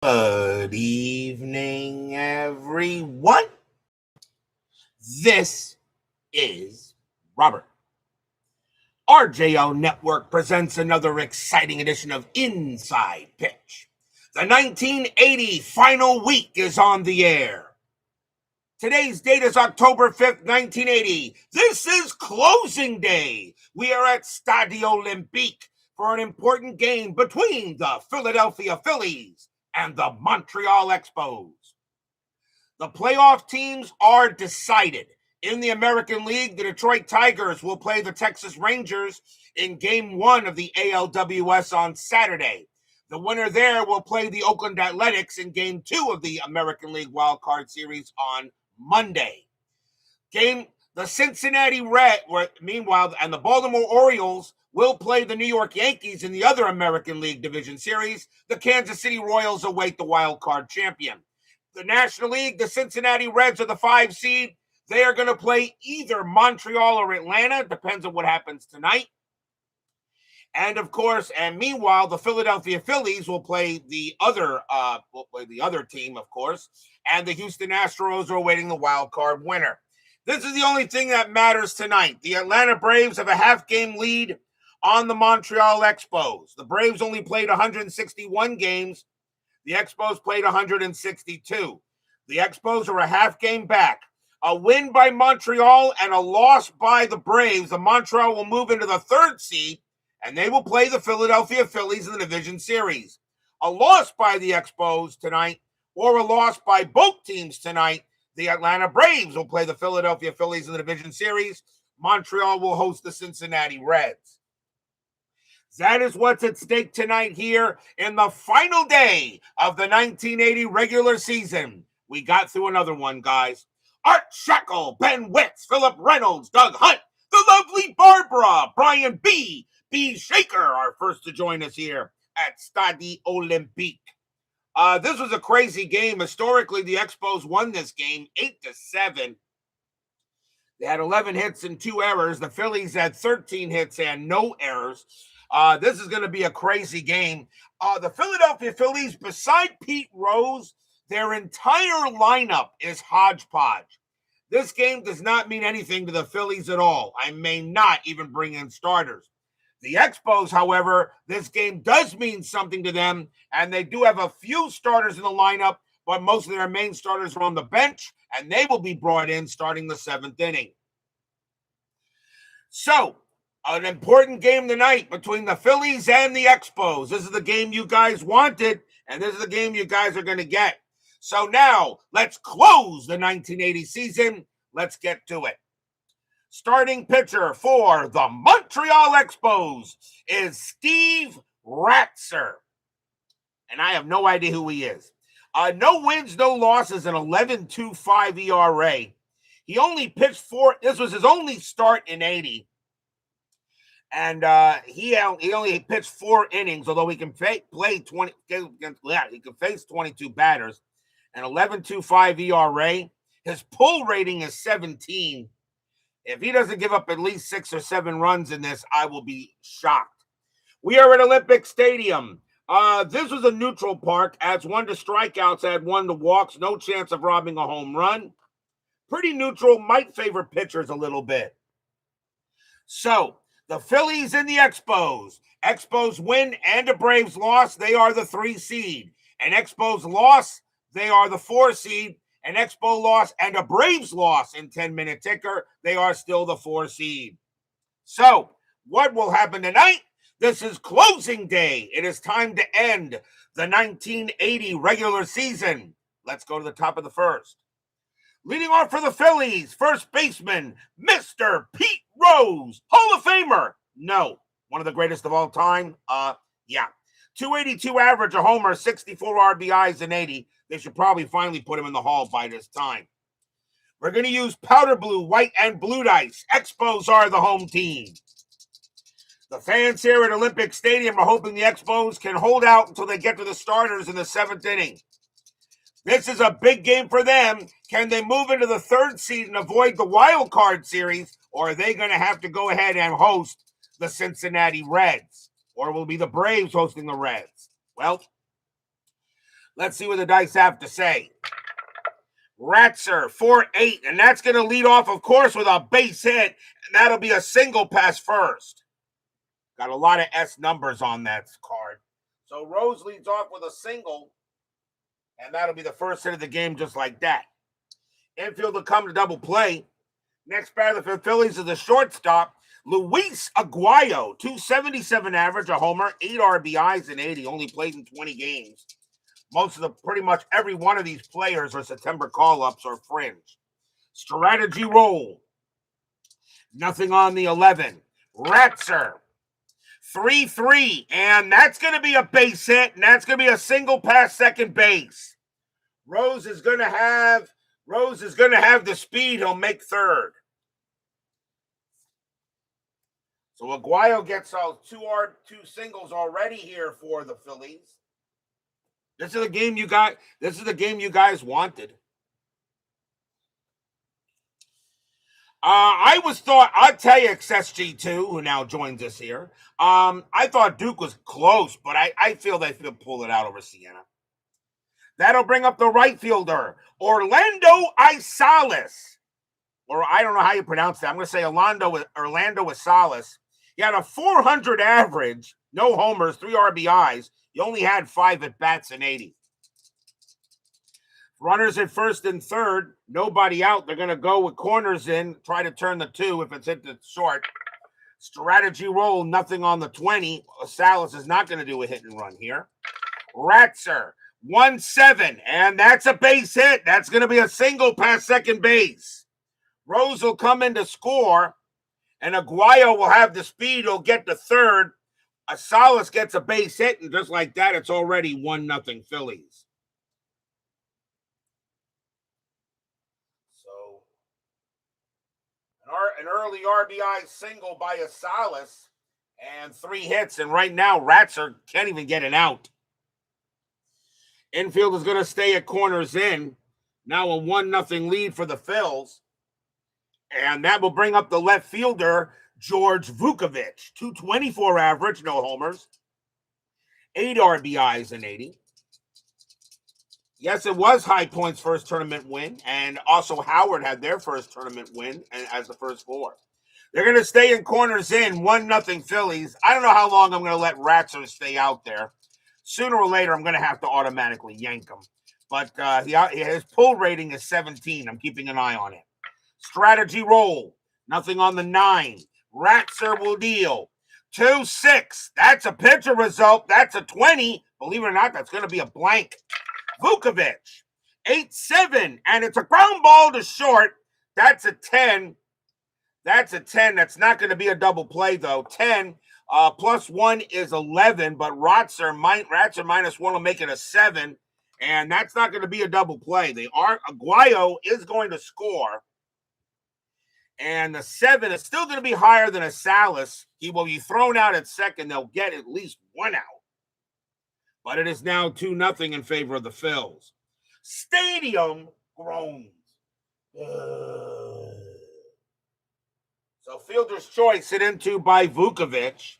Good evening, everyone. This is Robert. RJO Network presents another exciting edition of Inside Pitch. The 1980 final week is on the air. Today's date is October 5th, 1980. This is closing day. We are at Stade Olympique for an important game between the Philadelphia Phillies and the Montreal Expos. The playoff teams are decided. In the American League, the Detroit Tigers will play the Texas Rangers in Game 1 of the ALWS on Saturday. The winner there will play the Oakland Athletics in Game 2 of the American League Wild Card Series on Monday. The Cincinnati Reds, meanwhile, and the Baltimore Orioles will play the New York Yankees in the other American League Division Series. The Kansas City Royals await the wild card champion. The National League, the Cincinnati Reds are the 5 seed. They are going to play either Montreal or Atlanta, depends on what happens tonight. And of course, meanwhile, the Philadelphia Phillies will play the other team, of course, and the Houston Astros are awaiting the wild card winner. This is the only thing that matters tonight. The Atlanta Braves have a half-game lead on the Montreal Expos. The Braves only played 161 games. The Expos played 162. The Expos are a half game back. A win by Montreal and a loss by the Braves. The Montreal will move into the 3rd seed, and they will play the Philadelphia Phillies in the Division Series. A loss by the Expos tonight, or a loss by both teams tonight, the Atlanta Braves will play the Philadelphia Phillies in the Division Series. Montreal will host the Cincinnati Reds. That is what's at stake tonight here in the final day of the 1980 regular season. We got through another one, guys. Art Shackle, Ben Witz, Philip Reynolds, Doug Hunt, the lovely Barbara, Brian B. Shaker are first to join us here at Stade Olympique. This was a crazy game. Historically, the Expos won this game 8-7. They had 11 hits and 2 errors. The Phillies had 13 hits and no errors. This is going to be a crazy game. The Philadelphia Phillies, beside Pete Rose, their entire lineup is hodgepodge. This game does not mean anything to the Phillies at all. I may not even bring in starters. The Expos, however, this game does mean something to them, and they do have a few starters in the lineup, but most of their main starters are on the bench, and they will be brought in starting the 7th inning. So, an important game tonight between the Phillies and the Expos. This is the game you guys wanted, and this is the game you guys are going to get. So now, let's close the 1980 season. Let's get to it. Starting pitcher for the Montreal Expos is Steve Ratzer. And I have no idea who he is. No wins, no losses, an 11.25 ERA. He only pitched this was his only start in 80. And he only pitched 4 innings, although he can face 22 batters. An 11.25 ERA. His pull rating is 17. If he doesn't give up at least 6 or 7 runs in this, I will be shocked. We are at Olympic Stadium. This was a neutral park, as 1 to strikeouts, had 1 to walks, no chance of robbing a home run. Pretty neutral, might favor pitchers a little bit. So, the Phillies and the Expos. Expos win and the Braves loss. They are the 3 seed. An Expos loss, they are the 4 seed. An Expo loss and a Braves loss in 10-minute ticker, they are still the 4 seed. So, what will happen tonight? This is closing day. It is time to end the 1980 regular season. Let's go to the top of the first. Leading off for the Phillies, first baseman, Mr. Pete Rose, Hall of Famer. No, one of the greatest of all time. Yeah. 282 average, a homer, 64 RBIs in 80. They should probably finally put him in the Hall by this time. We're going to use powder blue, white, and blue dice. Expos are the home team. The fans here at Olympic Stadium are hoping the Expos can hold out until they get to the starters in the 7th inning. This is a big game for them. Can they move into the 3rd seed and avoid the wild card series, or are they going to have to go ahead and host the Cincinnati Reds? Or will it be the Braves hosting the Reds? Well, Let's see what the dice have to say. Ratzer, 4-8, and that's going to lead off, of course, with a base hit, and that'll be a single pass first. Got a lot of S numbers on that card. So Rose leads off with a single, and that'll be the first hit of the game just like that. Infield will come to double play. Next batter for the Phillies is the shortstop, Luis Aguayo, 277 average, a homer, 8 RBIs in 80, only played in 20 games. Pretty much every one of these players are September call-ups or fringe. Strategy roll. Nothing on the 11. Ratzer, 3-3, and that's going to be a base hit, and that's going to be a single past second base. Rose is going to have the speed. He'll make third. So Aguayo gets two singles already here for the Phillies. This is the game you got. This is the game you guys wanted. I'll tell you, XSG2, who now joins us here. I thought Duke was close, but I feel they could pull it out over Siena. That'll bring up the right fielder, Orlando Isales. Or I don't know how you pronounce that. I'm going to say Orlando Isales. He had a 400 average, no homers, 3 RBIs. He only had 5 at-bats in 80. Runners at first and third, nobody out. They're going to go with corners in, try to turn the 2 if it's hit the short. Strategy roll, nothing on the 20. Salas is not going to do a hit and run here. Ratzer, 1-7, and that's a base hit. That's going to be a single past second base. Rose will come in to score, and Aguayo will have the speed. He'll get to third. Salas gets a base hit, and just like that, it's already 1-0 Phillies. So, an early RBI single by Salas, and 3 hits, and right now, Ratzer can't even get an out. Infield is going to stay at corners in. Now a 1-0 lead for the Phils. And that will bring up the left fielder, George Vukovic. 224 average, no homers. 8 RBIs in 80. Yes, it was High Point's first tournament win. And also Howard had their first tournament win as the first 4. They're going to stay in corners in, 1-0 Phillies. I don't know how long I'm going to let Ratzer stay out there. Sooner or later, I'm going to have to automatically yank him. But his pull rating is 17. I'm keeping an eye on it. Strategy roll. Nothing on the 9. Ratzer will deal. 2-6. That's a pitcher result. That's a 20. Believe it or not, that's going to be a blank. Vukovic. 8-7. And it's a ground ball to short. That's a 10. That's a 10. That's not going to be a double play, though. 10. Plus 1 is 11. But Ratzer minus 1 will make it a 7. And that's not going to be a double play. Aguayo is going to score. And the 7 is still going to be higher than a Salas. He will be thrown out at second. They'll get at least 1 out. But it is now 2-0 in favor of the Phils. Stadium groans. So fielder's choice hit into by Vukovic.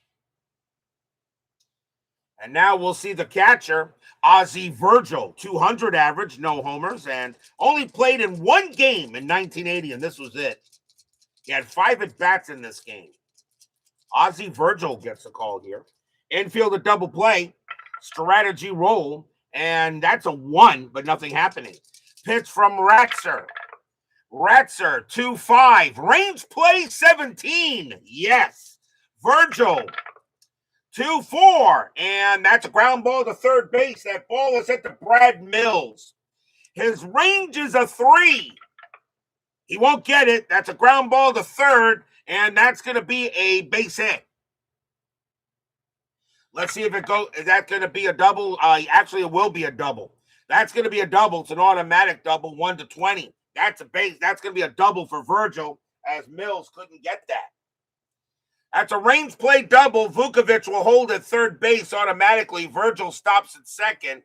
And now we'll see the catcher, Ozzie Virgil. 200 average, no homers, and only played in 1 game in 1980, and this was it. He had 5 at-bats in this game. Ozzie Virgil gets a call here. Infield a double play. Strategy roll. And that's a 1, but nothing happening. Pitch from Ratzer. Ratzer, 2-5. Range play 17. Yes. Virgil, 2-4. And that's a ground ball to third base. That ball is hit to Brad Mills. His range is a 3. He won't get it. That's a ground ball to third, and that's going to be a base hit. Let's see if it goes. Is that going to be a double? Actually, it will be a double. That's going to be a double. It's an automatic double, 1-20. That's a base. That's going to be a double for Virgil, as Mills couldn't get that. That's a range play double. Vukovic will hold at third base automatically. Virgil stops at second.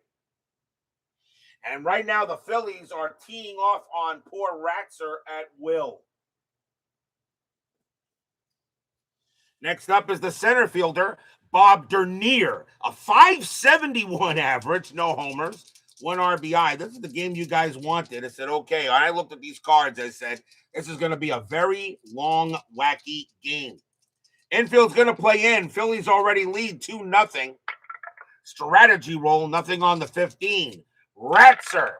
And right now, the Phillies are teeing off on poor Ratzer at will. Next up is the center fielder, Bob Dernier. A 571 average, no homers. 1 RBI. This is the game you guys wanted. I said, okay. I looked at these cards. I said, this is going to be a very long, wacky game. Infield's going to play in. Phillies already lead 2-0. Strategy roll, nothing on the 15. Ratzer,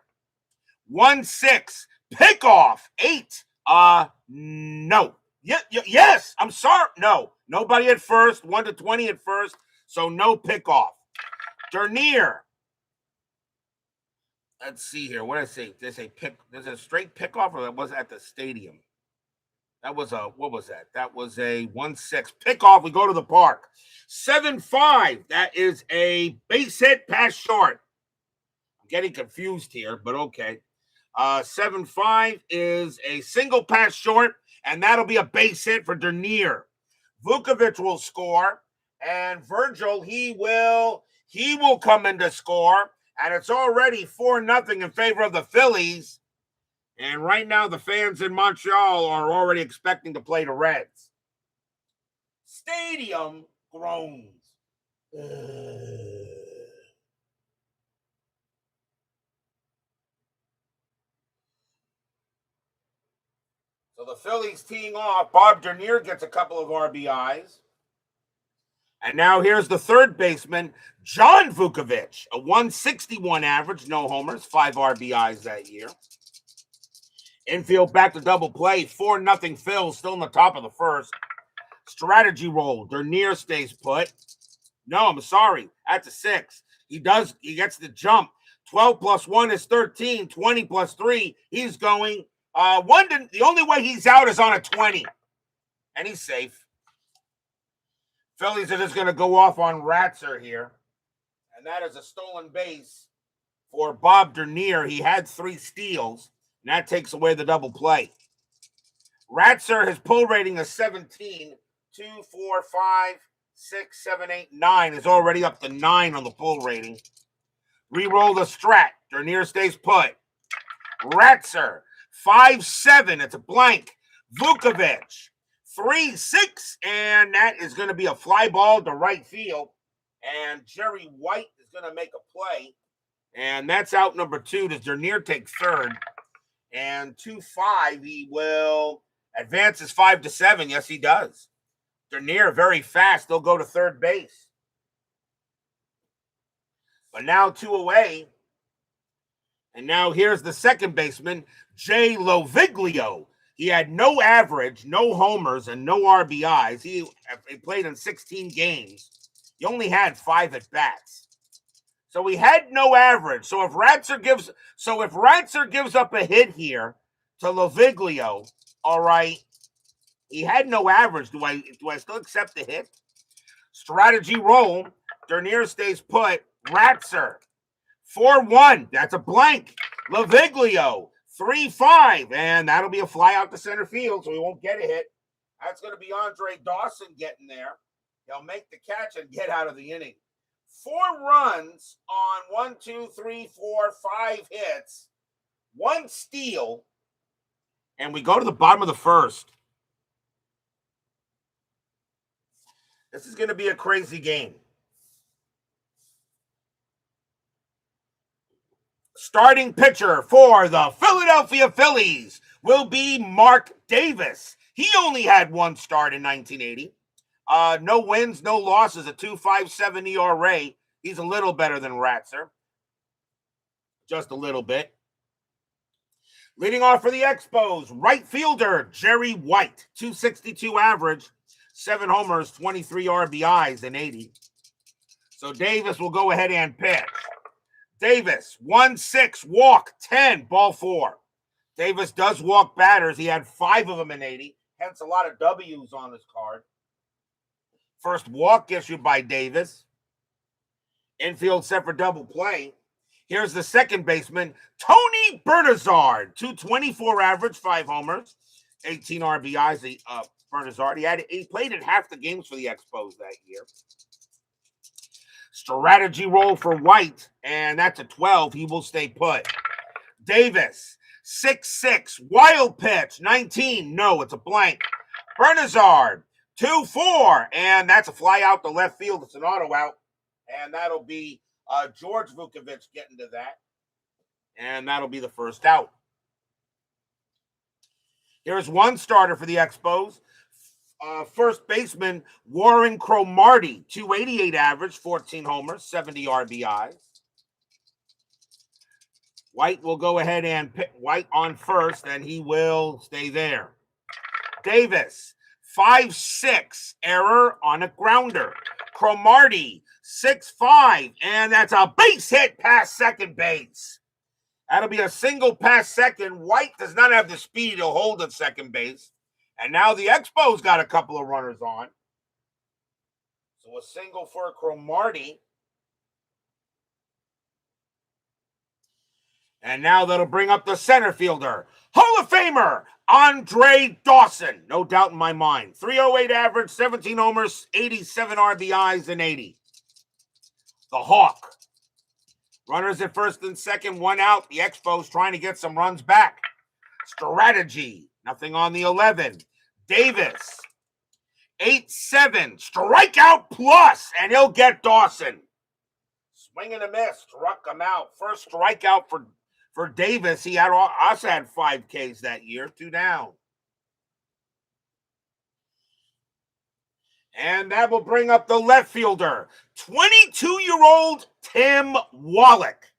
1-6. Pickoff, 8. No. Yes, I'm sorry. No. Nobody at first. 1-20 at first. So no pickoff. Dernier. Let's see here. What did I say? There's a straight pickoff, or that was at the stadium? That was what was that? That was a 1-6 pickoff. We go to the park. 7-5. That is a base hit pass short. I'm getting confused here, but okay. 7-5 is a single pass short, and that'll be a base hit for Dernier. Vukovic will score, and Virgil, he will come in to score, and it's already 4-0 in favor of the Phillies. And right now, the fans in Montreal are already expecting to play the Reds. Stadium groans. So the Phillies teeing off. Bob Dernier gets a couple of RBIs. And now here's the third baseman, John Vukovic, a 161 average, no homers, 5 RBIs that year. Infield back to double play, 4-0 Phil, still in the top of the first. Strategy roll, Dernier stays put. No, I'm sorry, that's a 6. He gets the jump. 12 plus 1 is 13, 20 plus 3, he's going. The only way he's out is on a 20, and he's safe. Phillies are just going to go off on Ratzer here, and that is a stolen base for Bob Dernier. He had 3 steals, and that takes away the double play. Ratzer, his pull rating is 17. 2, 4, 5, 6, 7, 8, 9 is already up to 9 on the pull rating. Reroll the strat. Dernier stays put. Ratzer, 5-7. It's a blank. Vukovic, 3-6, and that is going to be a fly ball to right field. And Jerry White is going to make a play. And that's out number 2. Does Dernier take third? And 2-5, he will advance his 5-7. Yes, he does. Dernier very fast. They'll go to third base. But now 2 away. And now here's the second baseman, Jay Loviglio. He had no average, no homers, and no RBIs. He played in 16 games. He only had 5 at-bats. So he had no average. So if Ratzer gives up a hit here to Loviglio, all right, he had no average. Do I still accept the hit? Strategy roll. Dernier stays put. Ratzer, 4-1. That's a blank. Loviglio, 3-5. And that'll be a fly out to center field, so he won't get a hit. That's going to be Andre Dawson getting there. He'll make the catch and get out of the inning. 4 runs on 5 hits. 1 steal. And we go to the bottom of the first. This is going to be a crazy game. Starting pitcher for the Philadelphia Phillies will be Mark Davis. He only had 1 start in 1980. No wins, no losses, a 2.57 ERA. He's a little better than Ratzer. Just a little bit. Leading off for the Expos, right fielder Jerry White, 262 average, 7 homers, 23 RBIs in 80. So Davis will go ahead and pitch. Davis, 1-6, walk, 10, ball 4. Davis does walk batters. He had 5 of them in 80, hence a lot of W's on his card. First walk issued by Davis. Infield set for double play. Here's the second baseman, Tony Bernazard, 224 average, 5 homers, 18 RBIs. Bernazard, he played in half the games for the Expos that year. Strategy roll for White, and that's a 12. He will stay put. Davis, 6-6, wild pitch, 19. No, it's a blank. Bernazard, 2-4, and that's a fly out to left field. It's an auto out, and that'll be George Vukovic getting to that. And that'll be the first out. Here's one starter for the Expos. First baseman Warren Cromartie, 288 average, 14 homers, 70 RBIs. White will go ahead and pick White on first, and he will stay there. Davis, 5'6", error on a grounder. Cromartie, 6'5", and that's a base hit past second base. That'll be a single past second. White does not have the speed to hold at second base. And now the Expos got a couple of runners on. So a single for Cromartie. And now that'll bring up the center fielder, Hall of Famer Andre Dawson. No doubt in my mind. 308 average, 17 homers, 87 RBIs, and 80. The Hawk. Runners at first and second, one out. The Expos trying to get some runs back. Strategy. Nothing on the 11. Davis. 8-7. Strikeout plus. And he'll get Dawson. Swing and a miss. Struck him out. First strikeout for Davis. He also had 5 Ks that year. 2 down. And that will bring up the left fielder, 22-year-old Tim Wallach.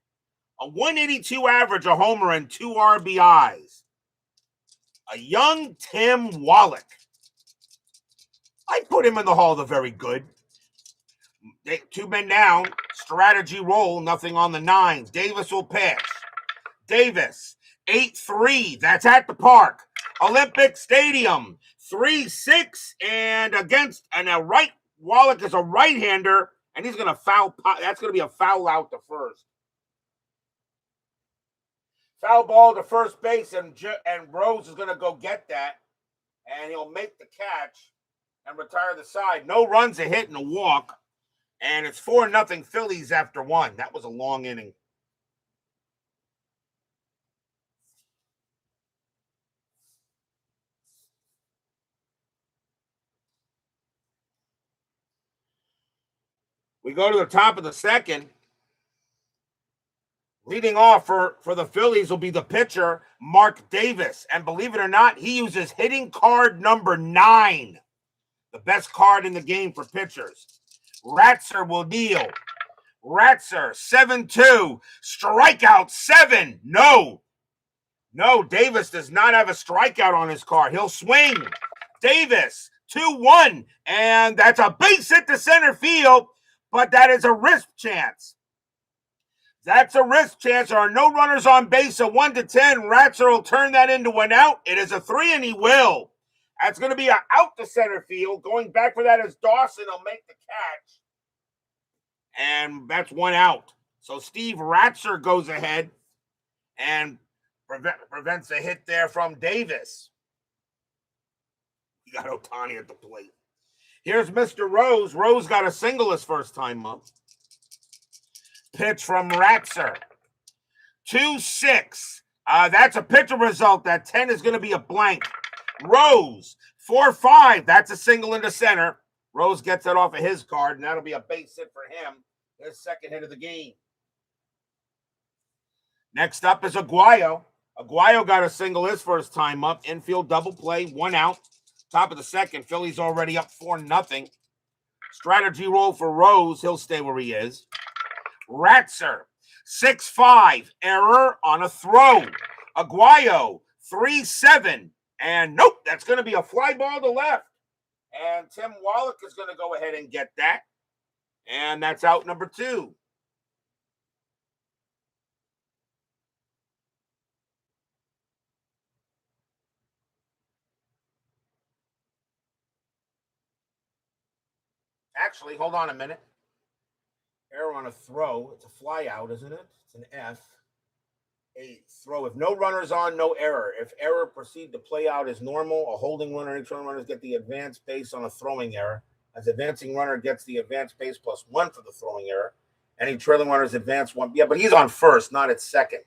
A 182 average, a homer, and 2 RBIs. A young Tim Wallach. I put him in the Hall of the Very Good. 2 men down. Strategy roll. Nothing on the 9. Davis will pitch. Davis, 8-3. That's at the park. Olympique Stadium. 3-6. And against a right. Wallach is a right-hander. And he's going to foul. That's going to be a foul out to first. Foul ball to first base. And Rose is going to go get that. And he'll make the catch and retire the side. No runs, a hit, and a walk. And it's 4-0 Phillies after 1. That was a long inning. We go to the top of the second. Leading off for the Phillies will be the pitcher, Mark Davis. And believe it or not, he uses hitting card number 9. The best card in the game for pitchers. Ratzer will deal. Ratzer, 7-2. Strikeout, 7. No, Davis does not have a strikeout on his card. He'll swing. Davis, 2-1. And that's a base hit to center field, but that is a risk chance. That's a risk chance. There are no runners on base. A 1-10. Ratzer will turn that into an out. It is a 3, and he will. That's going to be an out to center field. Going back for that is Dawson. He'll make the catch. And that's 1 out. So Steve Ratzer goes ahead and prevents a hit there from Davis. You got Ohtani at the plate. Here's Mr. Rose. Rose got a single his first time up. Pitch from Ratzer. 2-6. That's a pitcher result. That 10 is going to be a blank. Rose, 4-5. That's a single into center. Rose gets it off of his card, and that'll be a base hit for him. His second hit of the game. Next up is Aguayo. Aguayo got a single his first time up. Infield double play, 1 out. Top of the second. Phillies already up 4-0. Strategy roll for Rose. He'll stay where he is. Ratzer, 6-5. Error on a throw. Aguayo, 3-7. And nope, that's going to be a fly ball to left. And Tim Wallach is going to go ahead and get that. And that's out number 2. Actually, hold on a minute. Error on a throw. It's a fly out, isn't it? It's an F. A throw. If no runners on, no error. If error proceed to play out as normal, a holding runner, any trailing runners get the advanced base on a throwing error. As advancing runner gets the advanced base +1 for the throwing error. Any trailing runners advance 1. Yeah, but he's on first, not at second.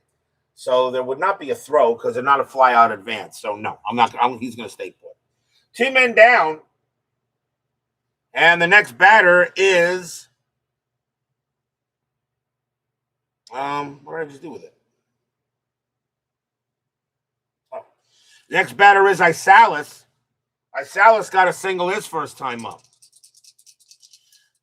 So there would not be a throw because they're not a fly out advance. So no, he's going to stay put. 2 men down. And the next batter is what did I just do with it? Next batter is Isalis. Isalis got a single his first time up.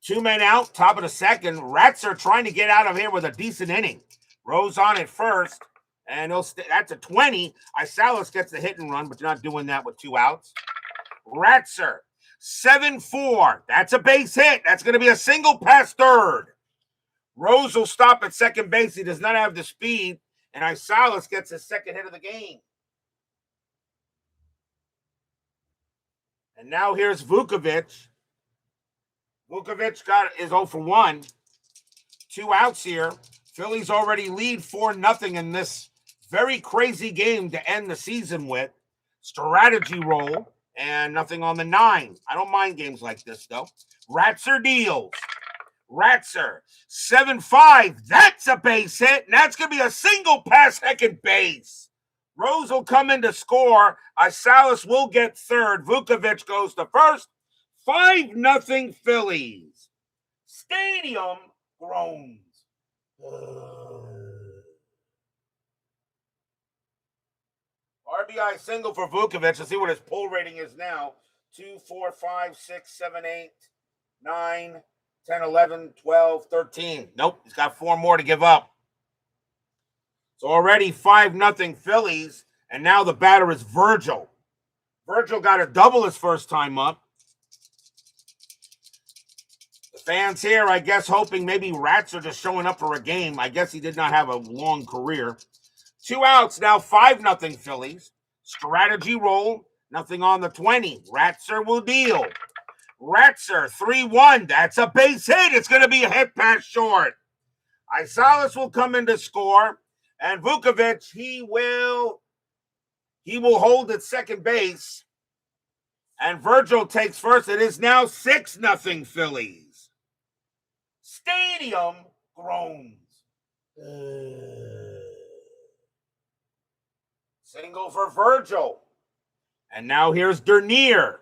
2 men out, top of the second. Ratzer trying to get out of here with a decent inning. Rose on at first, and that's a 20. Isalis gets the hit and run, but you're not doing that with 2 outs. Ratzer, 7-4. That's a base hit. That's going to be a single past third. Rose will stop at second base. He does not have the speed, and Isalis gets his second hit of the game. And now here's Vukovic. Vukovic is 0 for 1. 2 outs here. Phillies already lead 4-0 in this very crazy game to end the season with. Strategy roll and nothing on the 9. I don't mind games like this, though. Ratzer deals. Ratzer, 7-5. That's a base hit, and that's going to be a single past second base. Rose will come in to score. Isalis will get third. Vukovic goes to first. 5-0 Phillies. Stadium groans. RBI single for Vukovic. Let's see what his pull rating is now. 2, 4, 5, 6, 7, 8, 9, 10, 11, 12, 13. Nope, he's got 4 more to give up. So already 5-0 Phillies, and now the batter is Virgil. Virgil got a double his first time up. The fans here, I guess, hoping maybe Ratzer just showing up for a game. I guess he did not have a long career. 2 outs, now 5-0 Phillies. Strategy roll, nothing on the 20. Ratzer will deal. Ratzer, 3-1. That's a base hit. It's going to be a hit past short. Isalis will come in to score. And Vukovic, he will hold at second base. And Virgil takes first. It is now 6-0 Phillies. Stadium groans. Single for Virgil. And now here's Dernier.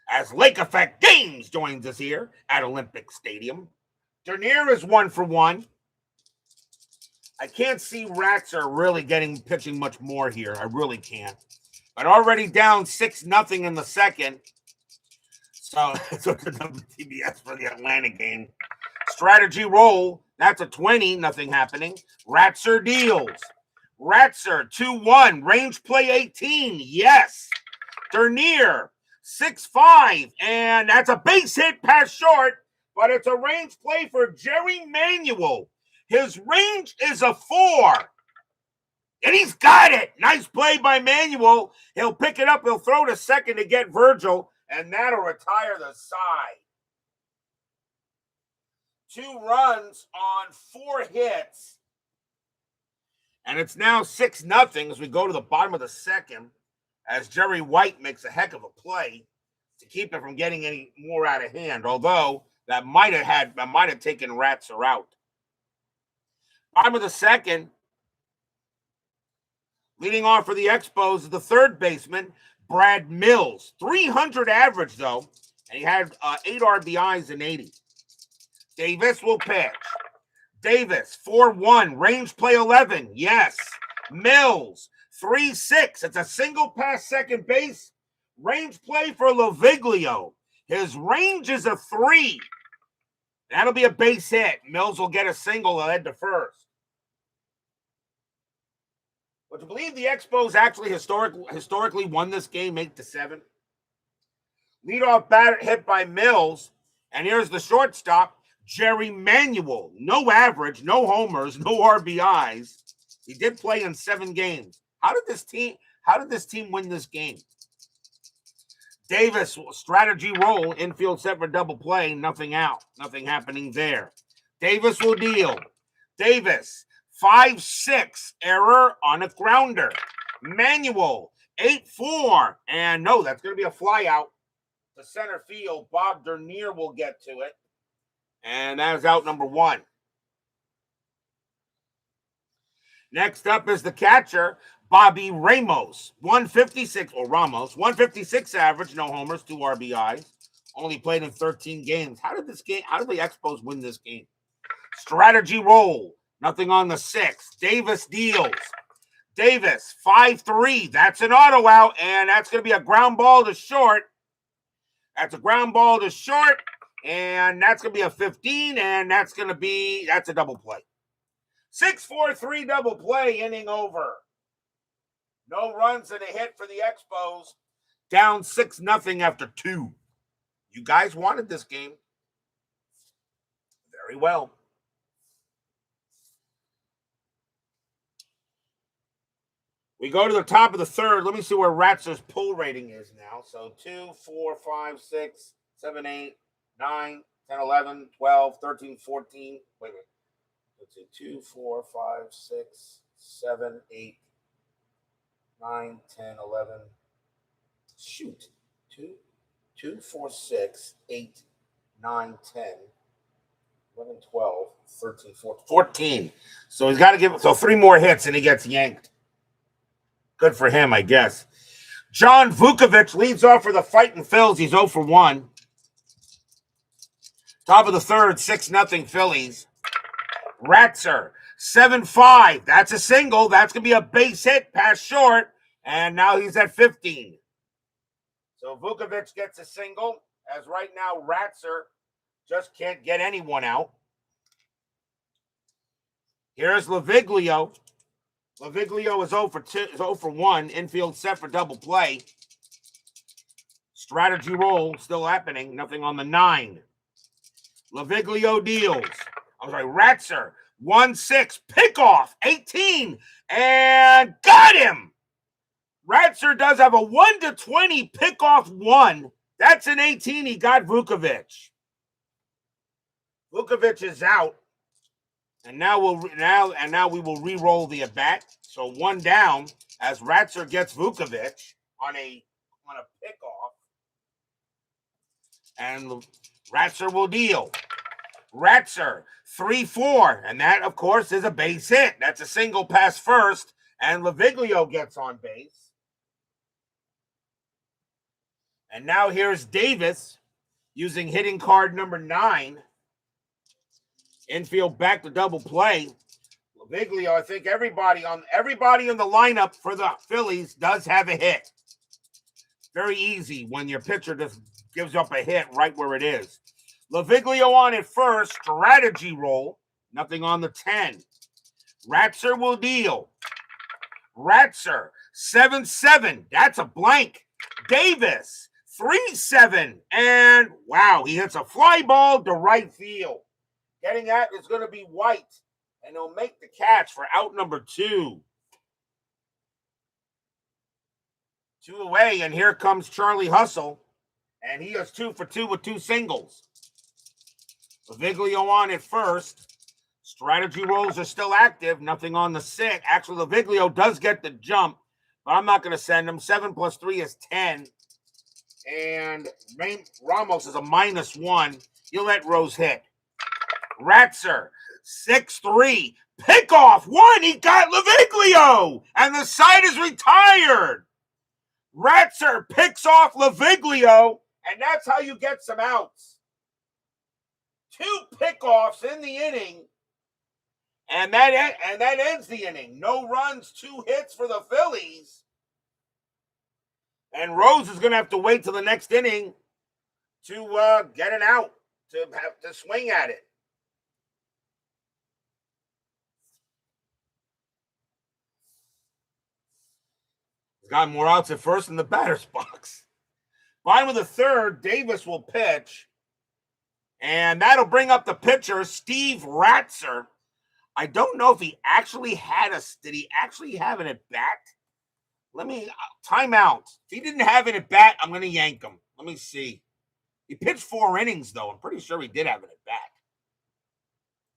As Lake Effect Games joins us here at Olympique Stadium. Dernier is 1 for 1. I can't see Ratzer really pitching much more here. I really can't. But already down 6-0 in the second. So it's the WTBS for the Atlanta game. Strategy roll. That's a 20. Nothing happening. Ratzer deals. Ratzer 2-1. Range play 18. Yes. Dernier 6-5. And that's a base hit past short. But it's a range play for Jerry Manuel. His range is a 4. And he's got it. Nice play by Manuel. He'll pick it up. He'll throw to second to get Virgil. And that'll retire the side. 2 runs on 4 hits. And it's now 6-0 as we go to the bottom of the second. As Jerry White makes a heck of a play to keep it from getting any more out of hand. Although that might have taken Ratzer out. Bottom of the second, leading off for the Expos is the third baseman, Brad Mills. 300 average, though, and he had 8 RBIs in 80. Davis will pitch. Davis, 4-1, range play 11, yes. Mills, 3-6. It's a single past second base. Range play for Loviglio. His range is a 3. That'll be a base hit. Mills will get a single. They'll head to first. But to believe the Expos actually historically won this game 8-7. Leadoff batter hit by Mills. And here's the shortstop, Jerry Manuel. No average, no homers, no RBIs. He did play in 7 games. How did this team win this game? Davis, strategy roll, infield set for double play, nothing out. Nothing happening there. Davis will deal. Davis, 5-6, error on a grounder. Manuel, 8-4, and no, that's going to be a fly out to center field. Bob Dernier will get to it, and that is out number 1. Next up is the catcher, Bobby Ramos, 156 average, no homers, 2 RBIs. Only played in 13 games. How did the Expos win this game? Strategy roll, nothing on the 6. Davis deals. Davis, 5-3. That's an auto out, and that's going to be a ground ball to short. That's a ground ball to short, and that's going to be a 15, and that's a double play. 6-4-3 double play, inning over. No runs and a hit for the Expos. Down 6-0 after 2. You guys wanted this game. Very well. We go to the top of the third. Let me see where Ratzer's pull rating is now. So 2, 4, 5, 6, 7, 8, 9, 10, 11, 12, 13, 14. Wait a minute. Let's see. 2, 4, 5, 6, 7, 8, 9, 10, 11. Shoot. 2, 4, 6, 8, 9, 10, 11, 12, 13, 14. 14. So he's got to give 3 more hits and he gets yanked. Good for him, I guess. John Vukovich leads off for the Fighting Phils. He's 0 for 1. Top of the third, 6-0 Phillies. Ratzer, 7-5. That's a single. That's going to be a base hit past short. And now he's at 15. So Vukovich gets a single. As right now, Ratzer just can't get anyone out. Here's Laviglio. Laviglio is 0 for 1. Infield set for double play. Strategy roll still happening. Nothing on the 9. Laviglio deals. Ratzer. 1-6. Pickoff. 18. And got him. Ratzer does have a 1-20 pickoff 1. That's an 18. He got Vukovich. Vukovich is out. And now we will re-roll the at-bat. So 1 down as Ratzer gets Vukovich on a pickoff. And Ratzer will deal. Ratzer, 3-4. And that, of course, is a base hit. That's a single pass first. And Laviglio gets on base. And now here's Davis using hitting card number 9. Infield back to double play. Laviglio, I think everybody in the lineup for the Phillies does have a hit. Very easy when your pitcher just gives up a hit right where it is. Laviglio on at first. Strategy roll. Nothing on the 10. Ratzer will deal. Ratzer, 7-7. That's a blank. Davis, 3-7. And wow, he hits a fly ball to right field. Getting at is going to be White, and he'll make the catch for out number 2. 2 away, and here comes Charlie Hustle, and he is 2 for 2 with 2 singles. Laviglio on at first. Strategy rolls are still active. Nothing on the 6. Actually, Laviglio does get the jump, but I'm not going to send him. 7 plus 3 is 10. And Ramos is a -1. He'll let Rose hit. Ratzer, 6-3. Pickoff 1. He got Laviglio. And the side is retired. Ratzer picks off Laviglio. And that's how you get some outs. 2 pickoffs in the inning. And that ends the inning. No runs, 2 hits for the Phillies. And Rose is going to have to wait till the next inning to get an out, to have to swing at it. He's got more outs at first in the batter's box. Bottom of the third, Davis will pitch. And that'll bring up the pitcher, Steve Ratzer. I don't know if he actually did he actually have an at-bat? Let me, timeout. If he didn't have an at-bat, I'm going to yank him. Let me see. He pitched 4 innings, though. I'm pretty sure he did have an at-bat.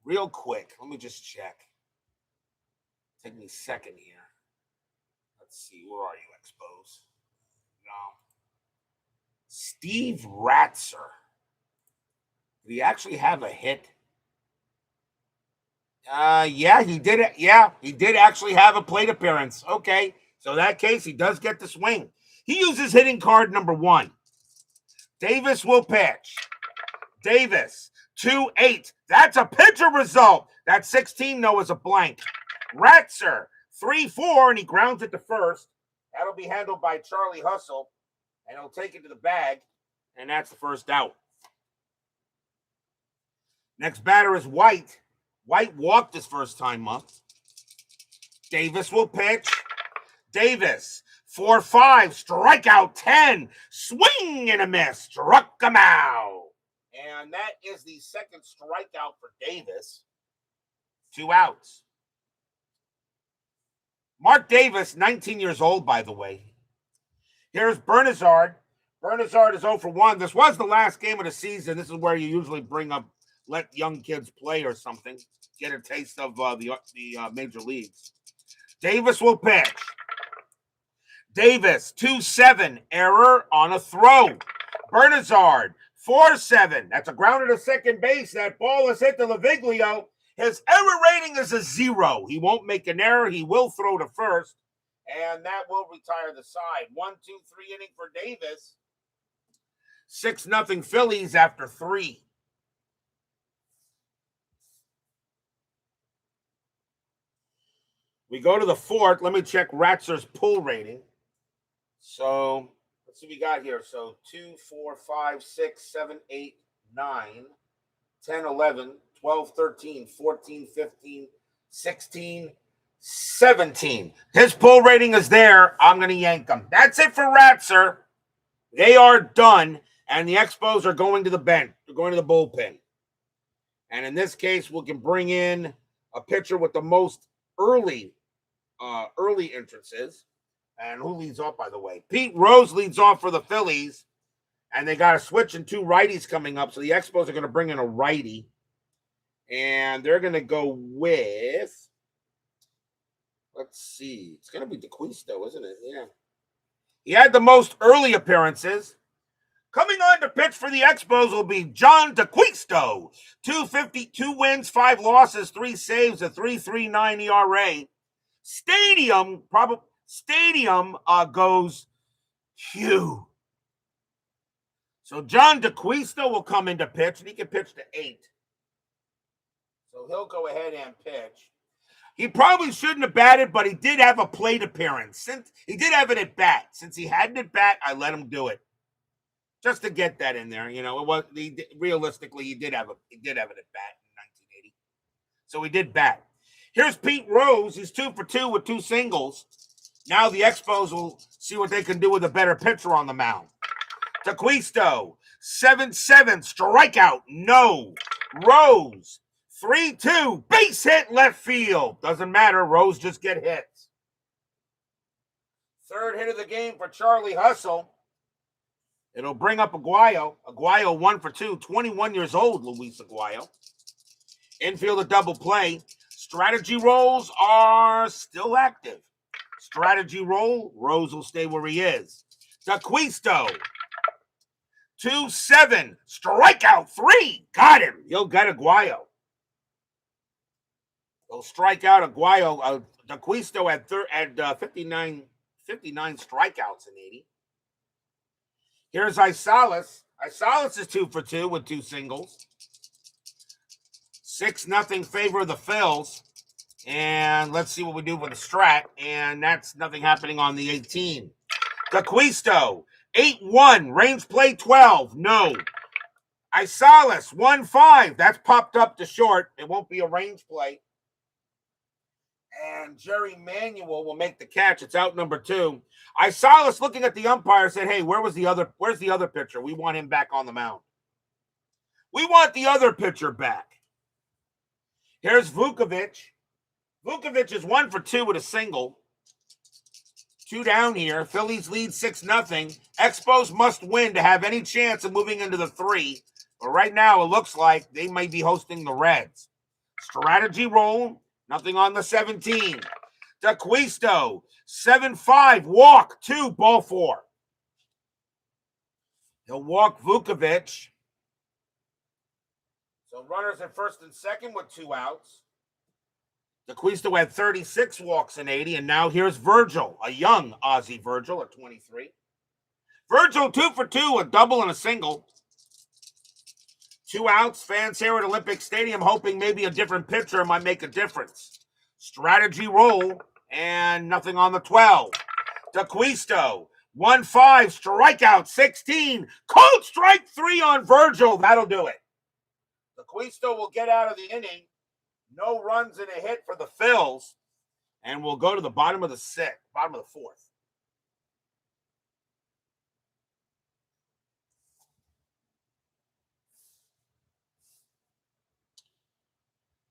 Real quick. Let me just check. Take me a second here. Let's see. Where are you, Expos? No. Steve Ratzer. Did he actually have a hit? Yeah, he did. Yeah, he did actually have a plate appearance. Okay. So in that case, he does get the swing. He uses hitting card number 1. Davis will pitch. Davis, 2-8. That's a pitcher result. That 16, though, is a blank. Ratzer, 3-4, and he grounds it to first. That'll be handled by Charlie Hustle, and he'll take it to the bag, and that's the first out. Next batter is White. White walked his first time up. Davis will pitch. Davis, 4-5, strikeout 10, swing and a miss, struck him out. And that is the second strikeout for Davis. 2 outs. Mark Davis, 19 years old, by the way. Here's Bernazard. Bernazard is 0 for 1. This was the last game of the season. This is where you usually bring up, let young kids play or something, get a taste of the major leagues. Davis will pitch. Davis, 2-7, error on a throw. Bernazard, 4-7. That's a grounder to second base. That ball is hit to Laviglio. His error rating is a 0. He won't make an error. He will throw to first, and that will retire the side. 1-2-3 inning for Davis. 6-0 Phillies after 3. We go to the 4th. Let me check Ratzer's pull rating. So let's see what we got here. So 2, 4, 5, 6, 7, 8, 9, 10, 11, 12, 13, 14, 15, 16, 17. His pull rating is there. I'm going to yank him. That's it for Ratzer. They are done, and the Expos are going to the bench. They're going to the bullpen. And in this case, we can bring in a pitcher with the most early entrances. And who leads off, by the way? Pete Rose leads off for the Phillies. And they got a switch and 2 righties coming up. So the Expos are going to bring in a righty. And they're going to go with, let's see. It's going to be DeQuisto, isn't it? Yeah. He had the most early appearances. Coming on to pitch for the Expos will be John DeQuisto. 252 wins, 5 losses, 3 saves, a 3.39 ERA. Stadium goes Hugh. So John DeQuisto will come into pitch, and he can pitch to 8. So he'll go ahead and pitch. He probably shouldn't have batted, but he did have a plate appearance. Since he did have it at bat. Since he had it at bat, I let him do it. Just to get that in there. You know, realistically, he did have it at bat in 1980. So he did bat. Here's Pete Rose. He's 2 for 2 with 2 singles. Now the Expos will see what they can do with a better pitcher on the mound. DeQuisto, 7-7, strikeout, no. Rose, 3-2, base hit left field. Doesn't matter, Rose just get hits. Third hit of the game for Charlie Hustle. It'll bring up Aguayo. Aguayo 1 for 2, 21 years old, Luis Aguayo. Infield a double play. Strategy rolls are still active. Strategy roll, Rose will stay where he is. DeQuisto, 2-7, strikeout 3. Got him. You'll get Aguayo. They'll strike out Aguayo. DeQuisto at 59 strikeouts in 80. Here's Isalas. Isalas is 2 for 2 with 2 singles. 6-0 favor of the Phils. And let's see what we do with the strat. And that's nothing happening on the 18. DeQuisto, 8-1. Range play 12. No. Isalas, 1-5. That's popped up to short. It won't be a range play. And Jerry Manuel will make the catch. It's out number 2. Isalas, looking at the umpire, said, hey, where's the other pitcher? We want him back on the mound. We want the other pitcher back. Here's Vukovic. Vukovic is 1 for 2 with a single. 2 down here. Phillies lead 6-0. Expos must win to have any chance of moving into the 3. But right now, it looks like they might be hosting the Reds. Strategy roll. Nothing on the 17. DeQuisto, 7-5. Walk 2, ball 4. He'll walk Vukovic. So runners at first and second with 2 outs. DeQuisto had 36 walks in 80, and now here's Virgil, a young Aussie Virgil at 23. Virgil 2 for 2, a double and a single. 2 outs. Fans here at Olympic Stadium hoping maybe a different pitcher might make a difference. Strategy roll, and nothing on the 12. DeQuisto, 1-5, strikeout 16. Cold strike 3 on Virgil. That'll do it. DeQuisto will get out of the inning. No runs and a hit for the Phils. And we'll go to the bottom of the fourth.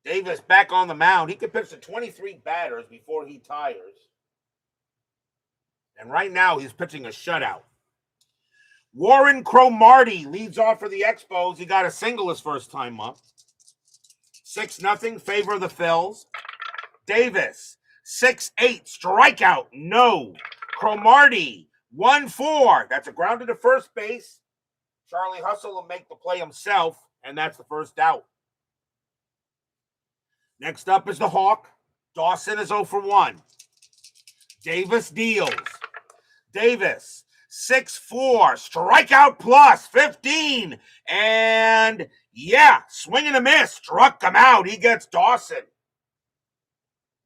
Davis back on the mound. He can pitch to 23 batters before he tires. And right now, he's pitching a shutout. Warren Cromartie leads off for the Expos. He got a single his first time up. 6-0, favor of the Phils. Davis, 6-8, strikeout, no. Cromartie, 1-4. That's a grounded to first base. Charlie Hustle will make the play himself, and that's the first out. Next up is the Hawk. Dawson is 0 for 1. Davis deals. Davis, 6-4, strikeout plus, 15. And yeah, swing and a miss, struck him out. He gets Dawson.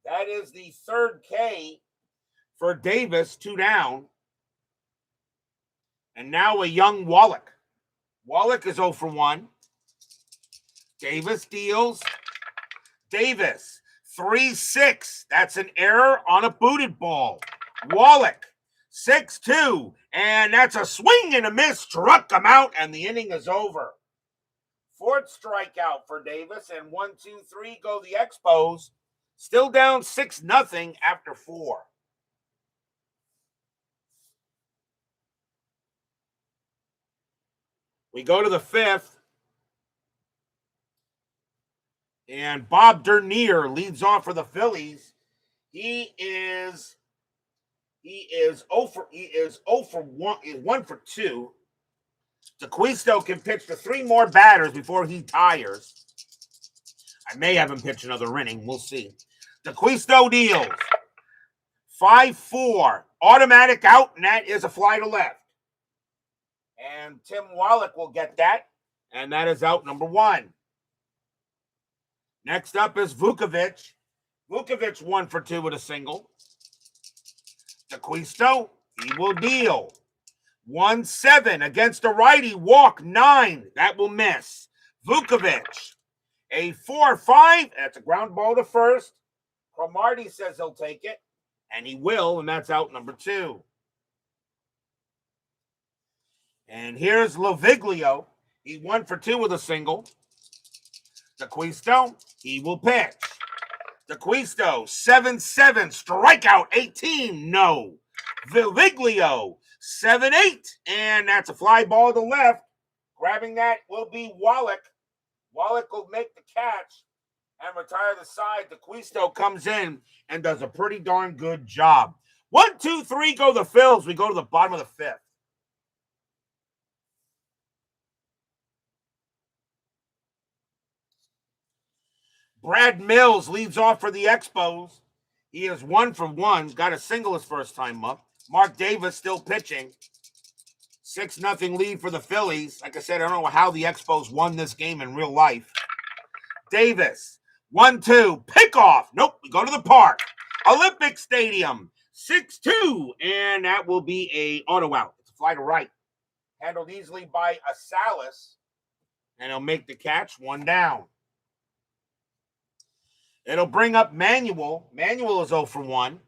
That is the third K for Davis, 2 down. And now a young Wallach. Wallach is 0 for 1. Davis deals. Davis, 3-6. That's an error on a booted ball. Wallach, 6-2. And that's a swing and a miss. Struck him out, and the inning is over. Fourth strikeout for Davis, and 1, 2, 3 go the Expos. Still down 6-0 after 4. We go to the fifth. And Bob Dernier leads off for the Phillies. He is 0 for 1 for 2. DeQuisto can pitch to 3 more batters before he tires. I may have him pitch another inning. We'll see. DeQuisto deals. 5-4. Automatic out, and that is a fly to left. And Tim Wallach will get that, and that is out number 1. Next up is Vukovic. Vukovic 1 for 2 with a single. DeQuisto, he will deal. 1-7 against a righty, walk 9. That will miss. Vukovic, a 4-5. That's a ground ball to first. Cromartie says he'll take it, and he will, and that's out number 2. And here's Loviglio. He 1 for 2 with a single. DeQuisto, he will pitch. DeQuisto, 7-7, strikeout 18, no. Loviglio, 7-8, and that's a fly ball to left. Grabbing that will be Wallach. Wallach will make the catch and retire the side. DeQuisto comes in and does a pretty darn good job. 1, 2, 3 go the Phils. We go to the bottom of the fifth. Brad Mills leads off for the Expos. He is 1 for 1. Got a single his first time up. Mark Davis still pitching. 6-0 lead for the Phillies. Like I said, I don't know how the Expos won this game in real life. Davis, 1-2. Pickoff. Nope, we go to the park. Olympic Stadium, 6-2. And that will be a auto out. It's a fly to right. Handled easily by Asalis. And he'll make the catch. 1 down. It'll bring up Manuel. Manuel is 0 for 1.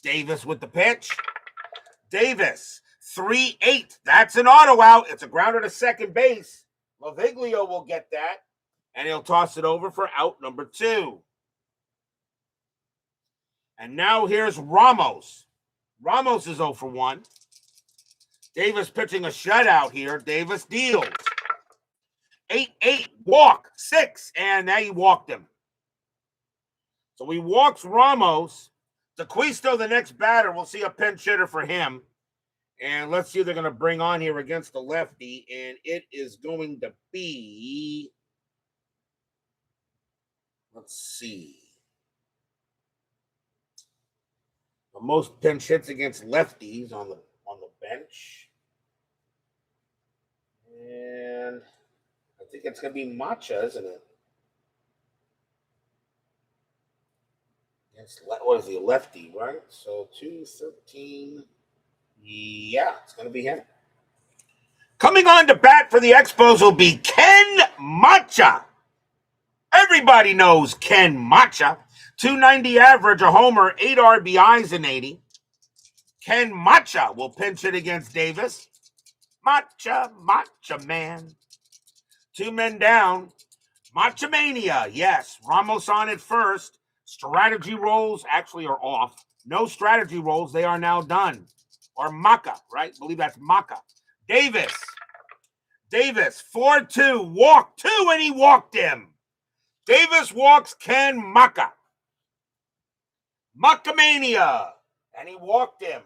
Davis with the pitch. Davis, 3-8. That's an auto out. It's a grounder to second base. Loviglio will get that, and he'll toss it over for out number 2. And now here's Ramos. Ramos is 0 for 1. Davis pitching a shutout here. Davis deals. 8-8, walk, 6, and now he walked him. So he walks Ramos. DeQuisto, the next batter, we'll see a pinch hitter for him. And let's see who they're going to bring on here against the lefty. And it is going to be, let's see. The most pinch hits against lefties on the bench. And I think it's going to be Macha, isn't it? What is he, lefty, right? So 213. Yeah, it's going to be him. Coming on to bat for the Expos will be Ken Macha. Everybody knows Ken Macha. 290 average, a homer, 8 RBIs in 80. Ken Macha will pinch it against Davis. Macha man. 2 men down. Macha Mania, yes. Ramos on it first. Strategy rolls actually are off. No strategy rolls, they are now done. Or Maca, right? I believe that's Maca. Davis, 4-2, walk 2, and he walked him. Davis walks Ken Maca. Macamania, and he walked him.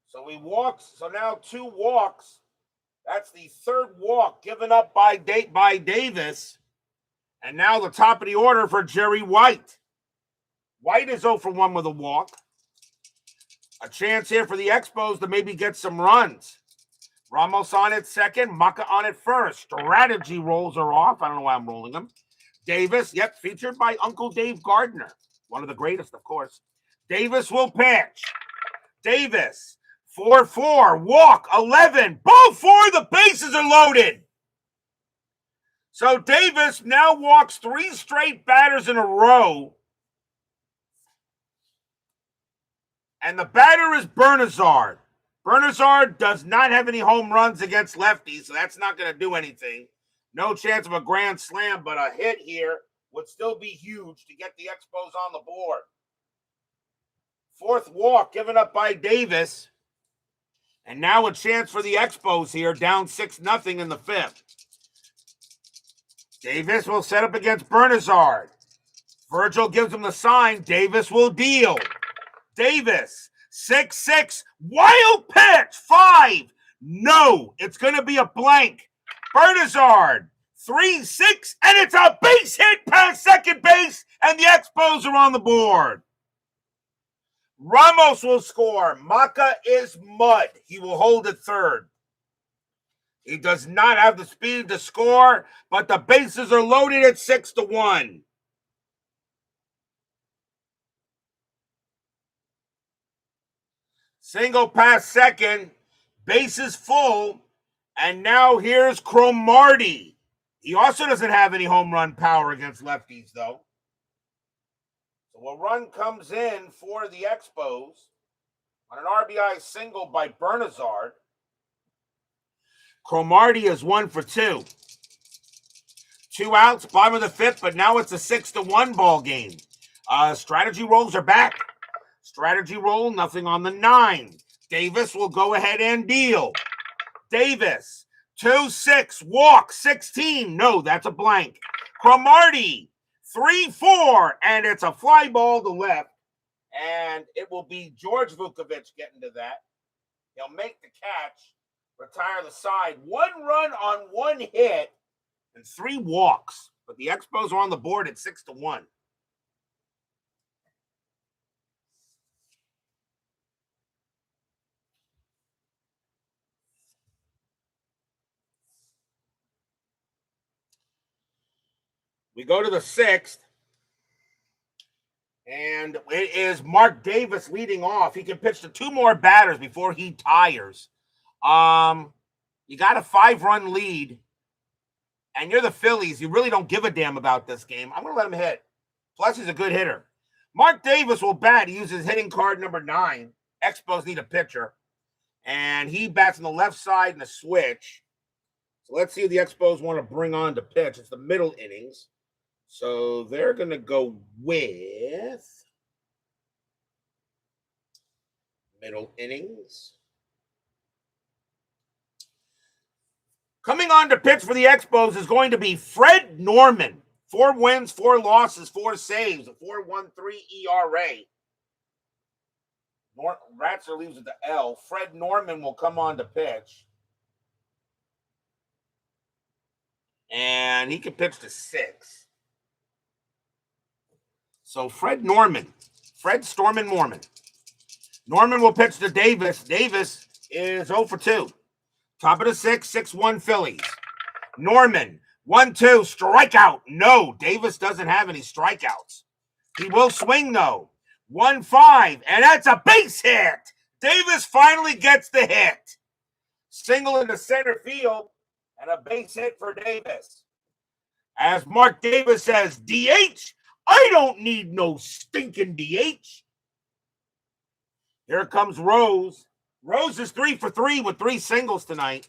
So he walks, so now 2 walks. That's the 3rd walk given up by Davis. And now the top of the order for Jerry White. White is 0 for 1 with a walk. A chance here for the Expos to maybe get some runs. Ramos on it second, Maca on it first. Strategy rolls are off. I don't know why I'm rolling them. Davis, yep, featured by Uncle Dave Gardner. One of the greatest, of course. Davis will pitch. Davis, 4-4, walk, 11. Both 4, the bases are loaded. So Davis now walks 3 straight batters in a row. And the batter is Bernazard. Bernazard does not have any home runs against lefties, so that's not going to do anything. No chance of a grand slam, but a hit here would still be huge to get the Expos on the board. 4th walk given up by Davis. And now a chance for the Expos here, down 6-0 in the 5th. Davis will set up against Bernazard. Virgil gives him the sign. Davis will deal. Davis, 6-6, wild pitch, 5. No, it's going to be a blank. Bernazard, 3-6, and it's a base hit past second base, and the Expos are on the board. Ramos will score. Maca is mud. He will hold it 3rd. He does not have the speed to score, but the bases are loaded at 6-1. Single past second, bases full, and now here's Cromartie. He also doesn't have any home run power against lefties, though. So a run comes in for the Expos on an RBI single by Bernazard. Cromartie is 1 for 2. 2 outs, bottom of the 5th, but now it's a 6-1 ball game. Strategy rolls are back. Strategy roll, nothing on the 9. Davis will go ahead and deal. Davis, 2-6, walk, 16. No, that's a blank. Cromartie, 3-4, and it's a fly ball to left. And it will be George Vukovic getting to that. He'll make the catch, retire the side. 1 run on 1 hit, and 3 walks. But the Expos are on the board at 6-1. We go to the 6th, and it is Mark Davis leading off. He can pitch to 2 more batters before he tires. You got a 5-run lead, and you're the Phillies. You really don't give a damn about this game. I'm going to let him hit. Plus, he's a good hitter. Mark Davis will bat. He uses hitting card number 9. Expos need a pitcher, and he bats on the left side in the switch. So let's see who the Expos want to bring on to pitch. It's the middle innings. So they're going to go with middle innings. Coming on to pitch for the Expos is going to be Fred Norman. 4 wins, 4 losses, 4 saves, a 4.13 ERA. Ratzer leaves with the L. Fred Norman will come on to pitch. And he can pitch to 6. So Fred Stormin Mormon. Norman will pitch to Davis. Davis is 0 for 2. Top of the 6th, 6-1 Phillies. Norman, 1-2, strikeout. No, Davis doesn't have any strikeouts. He will swing, though. 1-5, and that's a base hit. Davis finally gets the hit. Single into center field, and a base hit for Davis. As Mark Davis says, DH? I don't need no stinking DH. Here comes Rose. Rose is 3 for 3 with 3 singles tonight.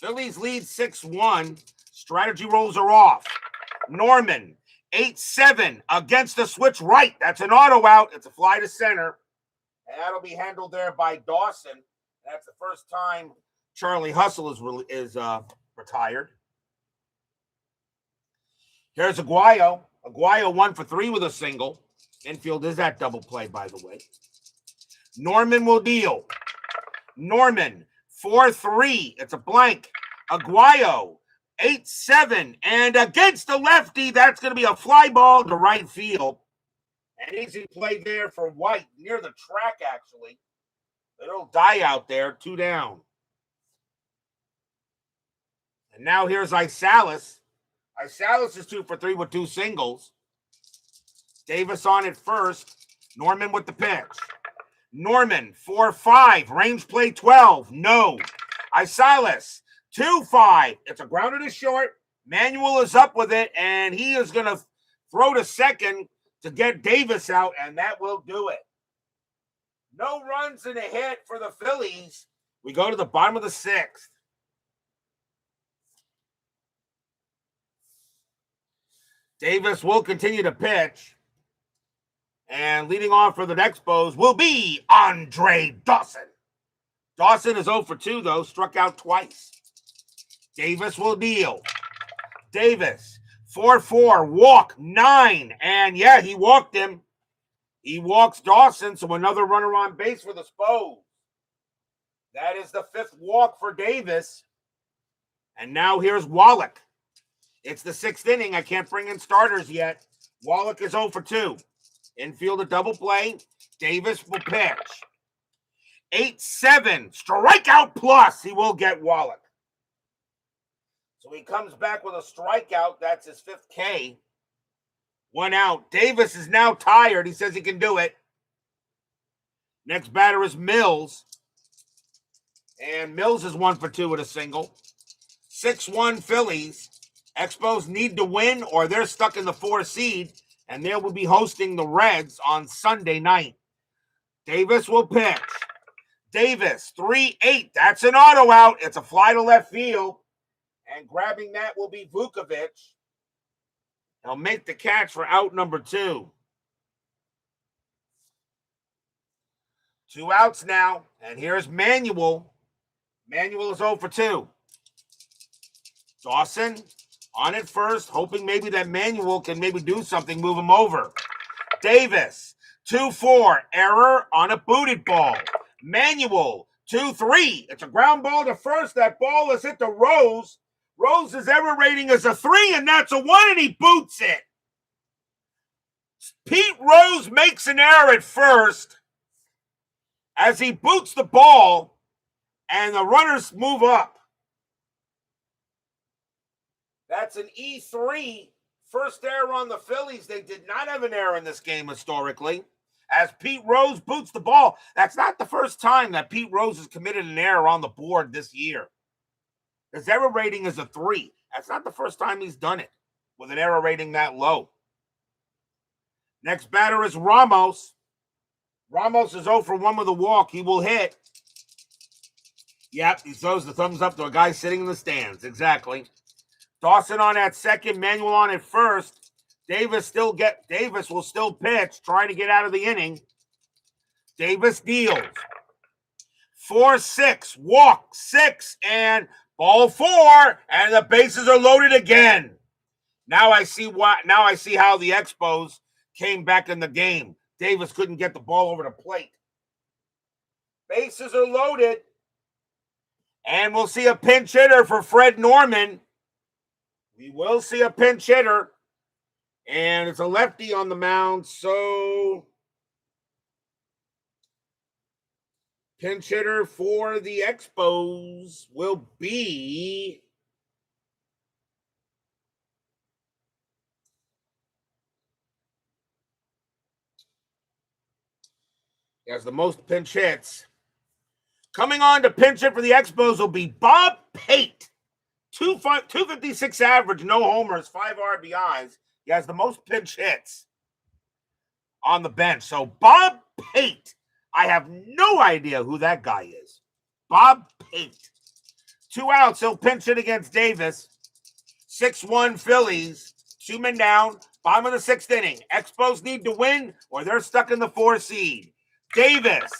Phillies lead 6-1. Strategy rolls are off. Norman, 8-7 against the switch right. That's an auto out. It's a fly to center. And that'll be handled there by Dawson. That's the first time Charlie Hustle is retired. Here's Aguayo. Aguayo 1 for 3 with a single. Infield is that double play, by the way. Norman will deal. Norman, 4-3. It's a blank. Aguayo, 8-7. And against the lefty, that's going to be a fly ball to right field. An easy play there for White, near the track, actually. Little die out there, 2 down. And now here's Isalis. Isalis is 2 for 3 with 2 singles. Davis on it first. Norman with the pitch. Norman, 4-5. Range play 12. No. Isalis, 2-5. It's a grounder to short. Manuel is up with it, and he is going to throw to second to get Davis out, and that will do it. No runs and a hit for the Phillies. We go to the bottom of the 6th. Davis will continue to pitch. And leading off for the Expos will be Andre Dawson. Dawson is 0 for 2, though. Struck out twice. Davis will deal. Davis, 4-4, walk, 9. And, yeah, he walked him. He walks Dawson, so another runner on base for the Expos. That is the 5th walk for Davis. And now here's Wallach. It's the 6th inning. I can't bring in starters yet. Wallach is 0 for 2. Infield a double play. Davis will pitch. 8-7. Strikeout plus. He will get Wallach. So he comes back with a strikeout. That's his 5th K. 1 out. Davis is now tired. He says he can do it. Next batter is Mills. And Mills is 1 for 2 with a single. 6-1 Phillies. Expos need to win or they're stuck in the 4 seed, and they will be hosting the Reds on Sunday night. Davis will pitch. Davis, 3-8. That's an auto out. It's a fly to left field. And grabbing that will be Vukovic. He'll make the catch for out number 2. 2 outs now. And here's Manuel. Manuel is 0 for 2. Dawson on it first, hoping maybe that Manuel can maybe do something, move him over. Davis, 2-4, error on a booted ball. Manuel, 2-3. It's a ground ball to first. That ball is hit to Rose. Rose's error rating is a 3, and that's a 1, and he boots it. Pete Rose makes an error at first as he boots the ball, and the runners move up. That's an E3. First error on the Phillies. They did not have an error in this game historically. As Pete Rose boots the ball. That's not the first time that Pete Rose has committed an error on the board this year. His error rating is a 3. That's not the first time he's done it with an error rating that low. Next batter is Ramos. Ramos is 0 for 1 with a walk. He will hit. Yep, he throws the thumbs up to a guy sitting in the stands. Exactly. Dawson on at second, Manuel on at first. Davis will still pitch, trying to get out of the inning. Davis deals. 4-6, walk 6, and ball 4, and the bases are loaded again. Now I see how the Expos came back in the game. Davis couldn't get the ball over the plate. Bases are loaded. And we'll see a pinch hitter for Fred Norman. We will see a pinch hitter. And it's a lefty on the mound, so pinch hitter for the Expos will be He has the most pinch hits. Coming on to pinch hit for the Expos will be Bob Pate. 256 average, no homers, 5 RBIs. He has the most pinch hits on the bench. So Bob Pate, I have no idea who that guy is. Bob Pate. 2 outs, he'll pinch hit against Davis. 6-1 Phillies. 2 men down. Bottom of the 6th inning. Expos need to win or they're stuck in the 4 seed. Davis.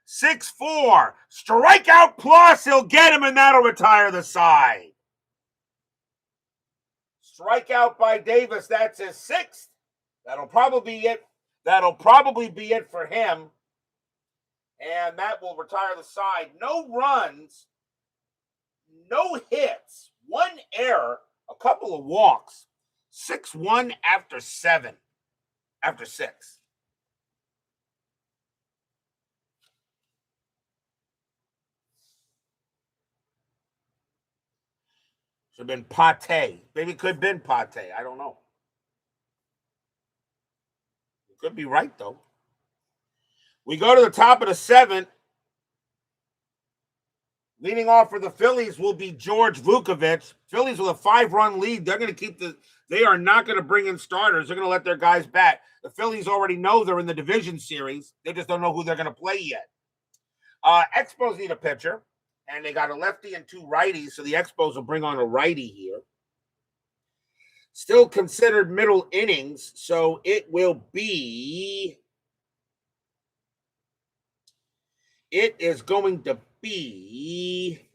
6-4. Strikeout plus. He'll get him and that'll retire the side. Strikeout by Davis. That's his 6th. That'll probably be it. That'll probably be it for him. And that will retire the side. No runs. No hits. 1 error. A couple of walks. 6-1 after 7. After 6. Should have been Pate. Maybe it could have been Pate. I don't know. It could be right, though. We go to the top of the 7th. Leading off for the Phillies will be George Vukovich. Phillies with a 5-run lead. They're going to keep they are not going to bring in starters. They're going to let their guys bat. The Phillies already know they're in the division series. They just don't know who they're going to play yet. Expos need a pitcher, and they got a lefty and 2 righties, so the Expos will bring on a righty here. Still considered middle innings, so it will be. It is going to be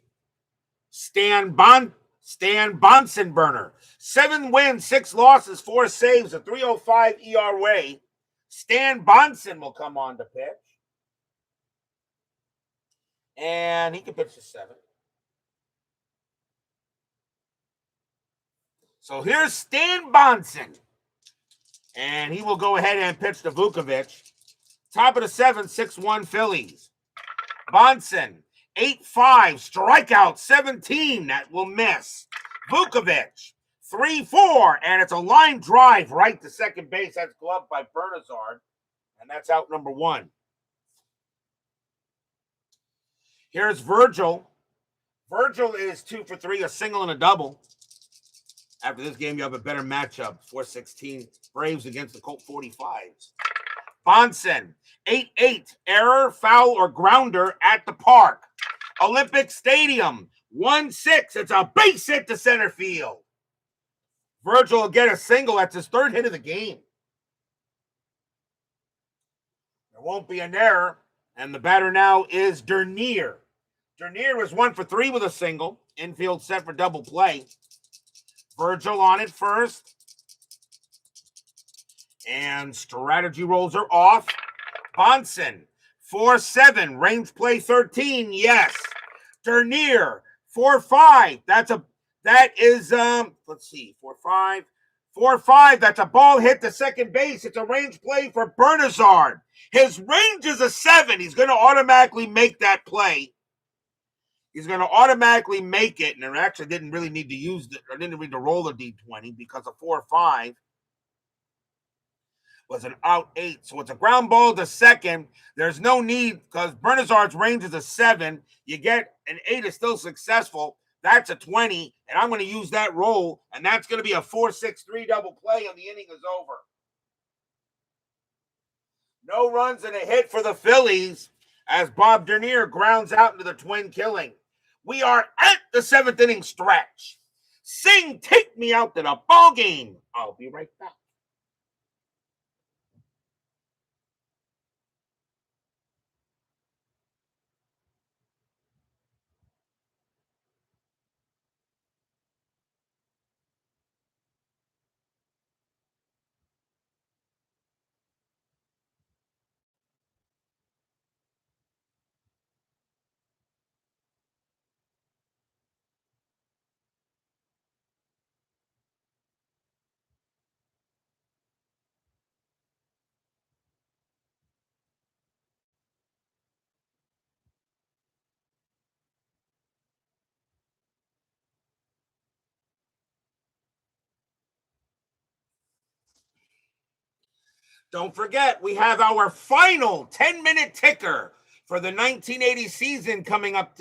Stan Bonsenberner. 7 wins, 6 losses, 4 saves, a 3.05 ERA. Stan Bonsen will come on to pitch. And he can pitch to 7. So here's Stan Bonsen. And he will go ahead and pitch to Vukovich. Top of the 7th, 6-1 Phillies. Bonsen, 8-5, strikeout 17, that will miss. Vukovich, 3-4, and it's a line drive right to second base. That's gloved by Bernazard, and that's out number 1. Here's Virgil. Virgil is 2 for 3, a single and a double. After this game, you have a better matchup. 4-16 Braves against the Colt 45s. Bonsen, 8-8, error, foul, or grounder at the park. Olympique Stadium, 1-6. It's a base hit to center field. Virgil will get a single. That's his 3rd hit of the game. There won't be an error, and the batter now is Dernier. Dernier was 1 for 3 with a single. Infield set for double play. Virgil on it first. And strategy rolls are off. Bonsen, 4-7. Range play 13. Yes. Dernier, 4-5. That is let's see, 4-5. 4-5. That's a ball hit to second base. It's a range play for Bernazard. His range is a 7. He's going to automatically make that play. He's going to automatically make it, and it actually didn't really need to didn't need to roll the D20 because a 4-5 was an out 8. So it's a ground ball to second. There's no need because Bernazard's range is a 7. You get an 8 is still successful. That's a 20, and I'm going to use that roll, and that's going to be a 4-6-3 double play, and the inning is over. No runs and a hit for the Phillies as Bob Dernier grounds out into the twin killing. We are at the 7th inning stretch. Sing, take me out to the ball game. I'll be right back. Don't forget, we have our final 10-minute ticker for the 1980 season coming up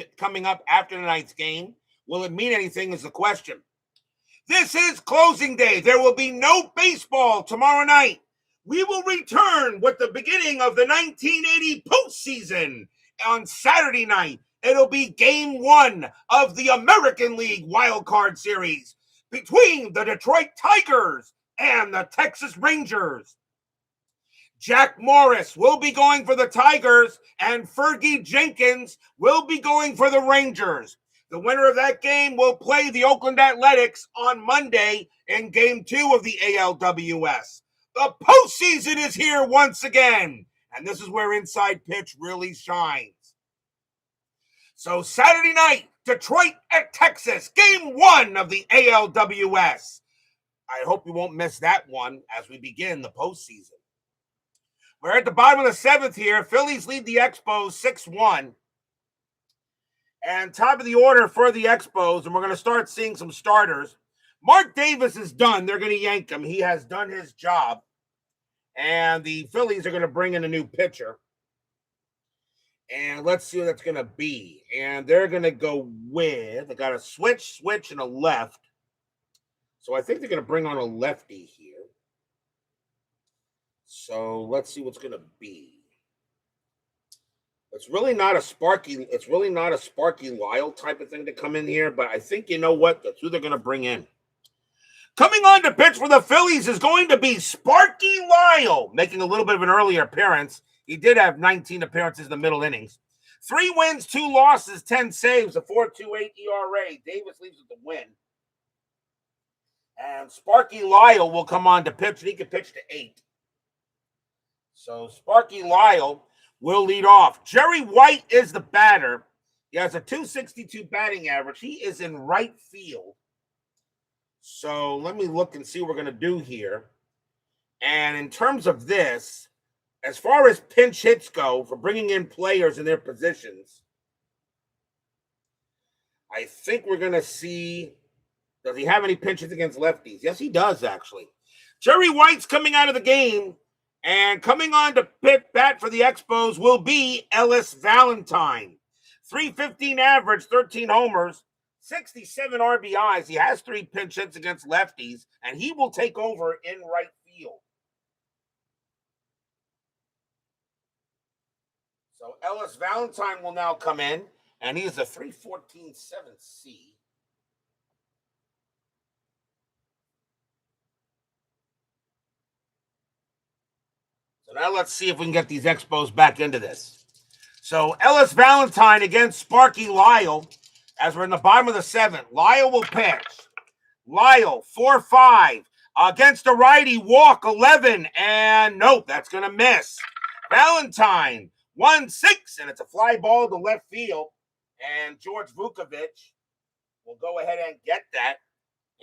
after tonight's game. Will it mean anything is the question. This is closing day. There will be no baseball tomorrow night. We will return with the beginning of the 1980 postseason on Saturday night. It'll be game 1 of the American League Wild Card Series between the Detroit Tigers and the Texas Rangers. Jack Morris will be going for the Tigers, and Fergie Jenkins will be going for the Rangers. The winner of that game will play the Oakland Athletics on Monday in Game 2 of the ALWS. The postseason is here once again, and this is where Inside Pitch really shines. So Saturday night, Detroit at Texas, Game 1 of the ALWS. I hope you won't miss that one as we begin the postseason. We're at the bottom of the 7th here. Phillies lead the Expos 6-1. And top of the order for the Expos, and we're going to start seeing some starters. Mark Davis is done. They're going to yank him. He has done his job. And the Phillies are going to bring in a new pitcher. And let's see what that's going to be. And they're going to go with, they got a switch, and a left. So I think they're going to bring on a lefty here. So let's see what's going to be. It's really not a Sparky Lyle type of thing to come in here, but I think you know what? That's who they're going to bring in. Coming on to pitch for the Phillies is going to be Sparky Lyle, making a little bit of an earlier appearance. He did have 19 appearances in the middle innings. 3 wins, 2 losses, 10 saves, a 4.28 ERA. Davis leaves with the win. And Sparky Lyle will come on to pitch, and he can pitch to 8. So Sparky Lyle will lead off. Jerry White is the batter. He has a .262 batting average. He is in right field. So let me look and see what we're going to do here. And in terms of this, as far as pinch hits go for bringing in players in their positions, I think we're going to see, does he have any pinch hits against lefties? Yes, he does, actually. Jerry White's coming out of the game. And coming on to bat for the Expos will be Ellis Valentine. .315 average, 13 homers, 67 RBIs. He has 3 pinch hits against lefties, and he will take over in right field. So Ellis Valentine will now come in, and he is a .314.7C. So now let's see if we can get these Expos back into this. So Ellis Valentine against Sparky Lyle as we're in the bottom of the 7th. Lyle will pitch. Lyle, 4-5. Against a righty, walk, 11. And nope, that's going to miss. Valentine, 1-6. And it's a fly ball to left field. And George Vukovic will go ahead and get that.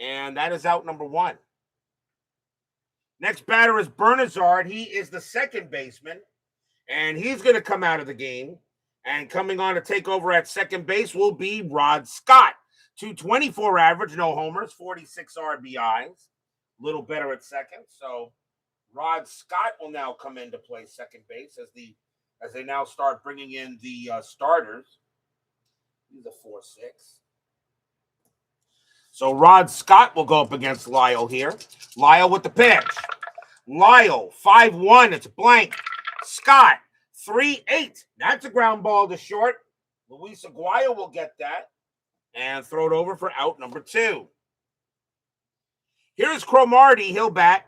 And that is out number 1. Next batter is Bernazard. He is the second baseman, and he's going to come out of the game. And coming on to take over at second base will be Rod Scott. .224 average, no homers, 46 RBIs. A little better at second. So Rod Scott will now come in to play second base as they now start bringing in the starters. He's a 4-6. So Rod Scott will go up against Lyle here. Lyle with the pitch. Lyle, 5-1. It's blank. Scott, 3-8. That's a ground ball to short. Luis Aguayo will get that and throw it over for out number 2. Here's Cromartie. He'll bat.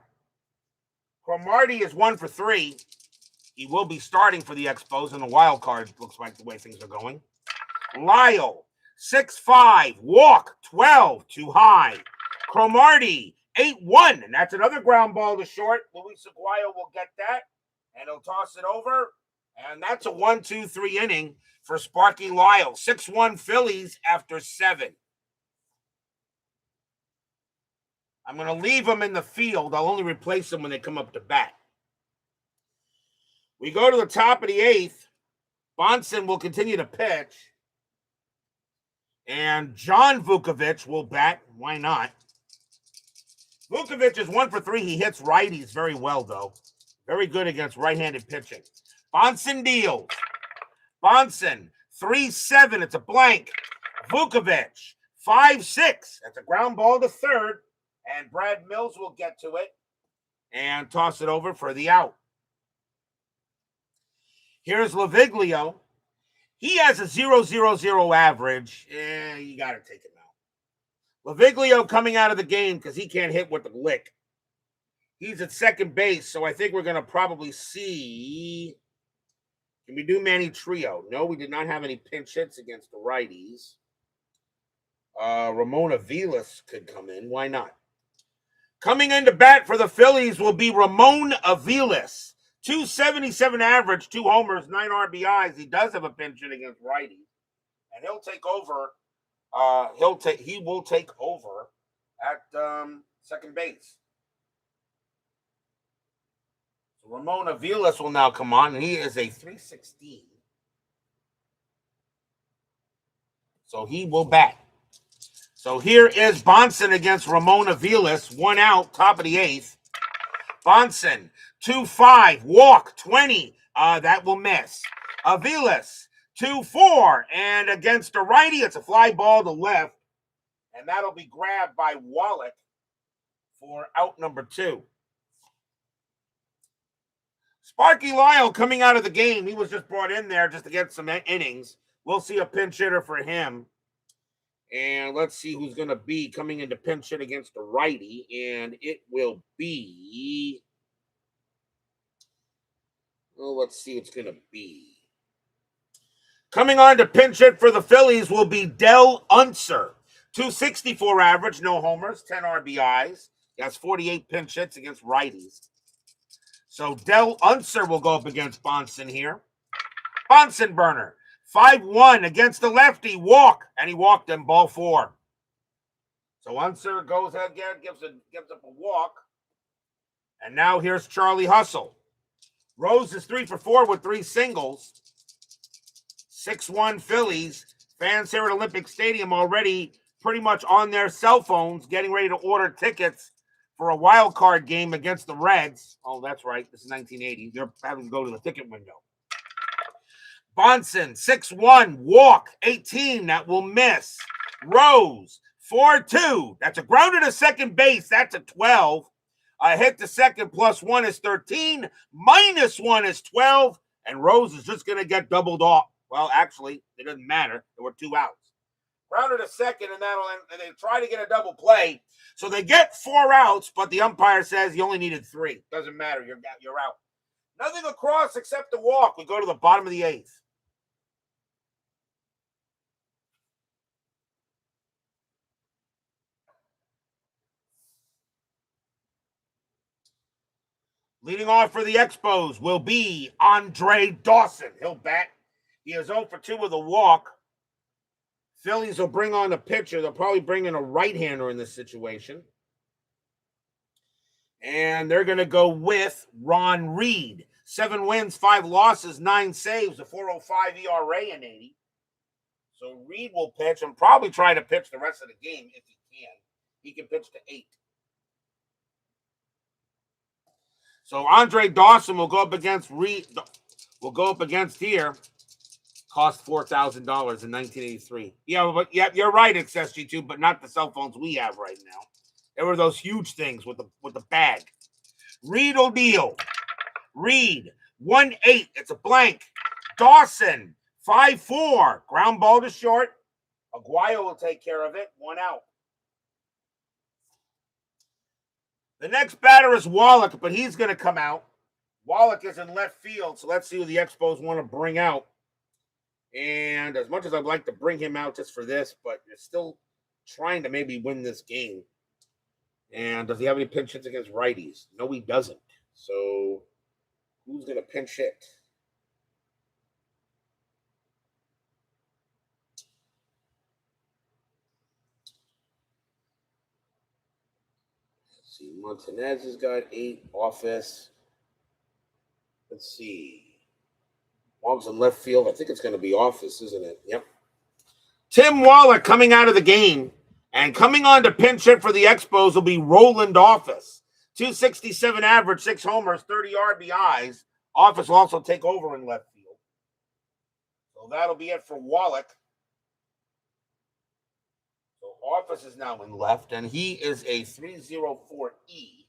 Cromartie is 1 for 3. He will be starting for the Expos in the wild card. Looks like the way things are going. Lyle, 6-5, walk, 12, too high. Cromartie, 8-1, and that's another ground ball to short. Luis Aguayo will get that, and he'll toss it over, and that's a 1-2-3 inning for Sparky Lyle. 6-1 Phillies after 7. I'm going to leave him in the field. I'll only replace him when they come up to bat. We go to the top of the 8th. Bonson will continue to pitch. And John Vukovic will bat. Why not? Vukovic is 1 for 3. He hits righties very well, though. Very good against right-handed pitching. Bonson deals. Bonson, 3-7. It's a blank. Vukovic, 5-6. That's a ground ball to third. And Brad Mills will get to it and toss it over for the out. Here's Laviglio. He has a 0.00 average. You got to take him out. Laviglio coming out of the game because he can't hit with the lick. He's at second base, so I think we're going to probably see. Can we do Manny Trio? No, we did not have any pinch hits against the righties. Ramon Aviles could come in. Why not? Coming into bat for the Phillies will be Ramon Aviles. 277 average, 2 homers, 9 RBIs. He does have a pinch hit against righties. And he'll take over. He will take over at second base. So Ramon Aviles will now come on, and he is a 316. So he will bat. So here is Bonson against Ramon Aviles. 1 out, top of the 8th. Bonson, 2-5, walk, 20. That will miss. Aviles, 2-4, and against the righty, it's a fly ball to left. And that'll be grabbed by Wallach for out number 2. Sparky Lyle coming out of the game. He was just brought in there just to get some innings. We'll see a pinch hitter for him. And let's see who's going to be coming into pinch hit against the righty. And it will be... Well, let's see what's going to be. Coming on to pinch hit for the Phillies will be Del Unser. 264 average, no homers, 10 RBIs. He has 48 pinch hits against righties. So Del Unser will go up against Bonson here. Bonson burner. 5-1 against the lefty. Walk. And he walked him, ball 4. So Unser goes again, gives up a walk. And now here's Charlie Hustle. Rose is 3 for 4 with 3 singles. 6-1 Phillies. Fans here at Olympic Stadium already pretty much on their cell phones getting ready to order tickets for a wild card game against the Reds. Oh, that's right. This is 1980. They're having to go to the ticket window. Bonson, 6-1, walk, 18. That will miss. Rose, 4-2. That's a grounder to second base. That's a 12. A hit to second plus 1 is 13. Minus 1 is 12. And Rose is just going to get doubled off. Well, actually, it doesn't matter. There were 2 outs. Grounder to second, and they try to get a double play. So they get 4 outs, but the umpire says you only needed 3. Doesn't matter. You're out. Nothing across except the walk. We go to the bottom of the 8th. Leading off for the Expos will be Andre Dawson. He'll bat. He is 0 for 2 with a walk. Phillies will bring on a pitcher. They'll probably bring in a right-hander in this situation. And they're going to go with Ron Reed. 7 wins, 5 losses, 9 saves, a 4.05 ERA in 80. So Reed will pitch and probably try to pitch the rest of the game if he can. He can pitch to 8. So Andre Dawson will go up against Reed. Will go up against here. Cost $4,000 in 1983. Yeah, but yeah, you're right. It's SG2, but not the cell phones we have right now. There were those huge things with the bag. Reed will deal. Reed 1-8. It's a blank. Dawson 5-4. Ground ball to short. Aguayo will take care of it. 1 out. The next batter is Wallach, but he's going to come out. Wallach is in left field, so let's see who the Expos want to bring out. And as much as I'd like to bring him out just for this, but you're still trying to maybe win this game. And does he have any pinch hits against righties? No, he doesn't. So who's going to pinch hit? Let's see. Montanez has got 8. Office. Let's see. Bob's in left field. I think it's going to be Office, isn't it? Yep. Tim Waller coming out of the game. And coming on to pinch hit for the Expos will be Roland Office. .267 average, 6 homers, 30 RBIs. Office will also take over in left field. So that'll be it for Wallach. So Office is now in left, and he is a 304E.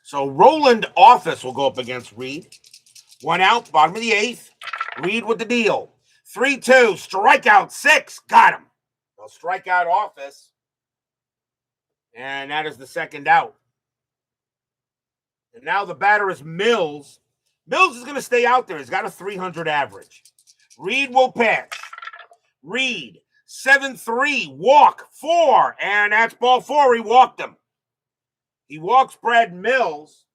So Roland Office will go up against Reed. 1 out, bottom of the 8th. Reed with the deal. 3-2, strikeout 6. Got him. They'll strike out Office. And that is the second out. And now the batter is Mills. Mills is going to stay out there. He's got a 300 average. Reed will pitch. Reed, 7-3, walk 4. And that's ball 4. He walked him. He walks Brad Mills.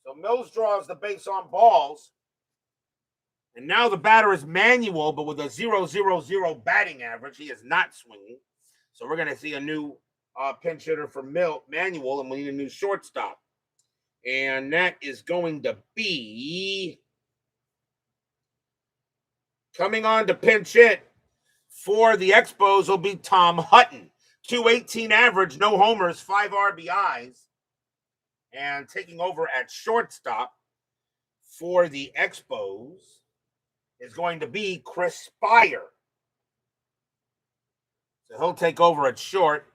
So Mills draws the base on balls. And now the batter is Manuel, but with a 0.00 batting average. He is not swinging. So we're going to see a new pinch hitter for Manuel, and we need a new shortstop. And that is going to be coming on to pinch hit for the Expos will be Tom Hutton. 218 average, no homers, 5 RBIs. And taking over at shortstop for the Expos is going to be Chris Spire. So he'll take over at short.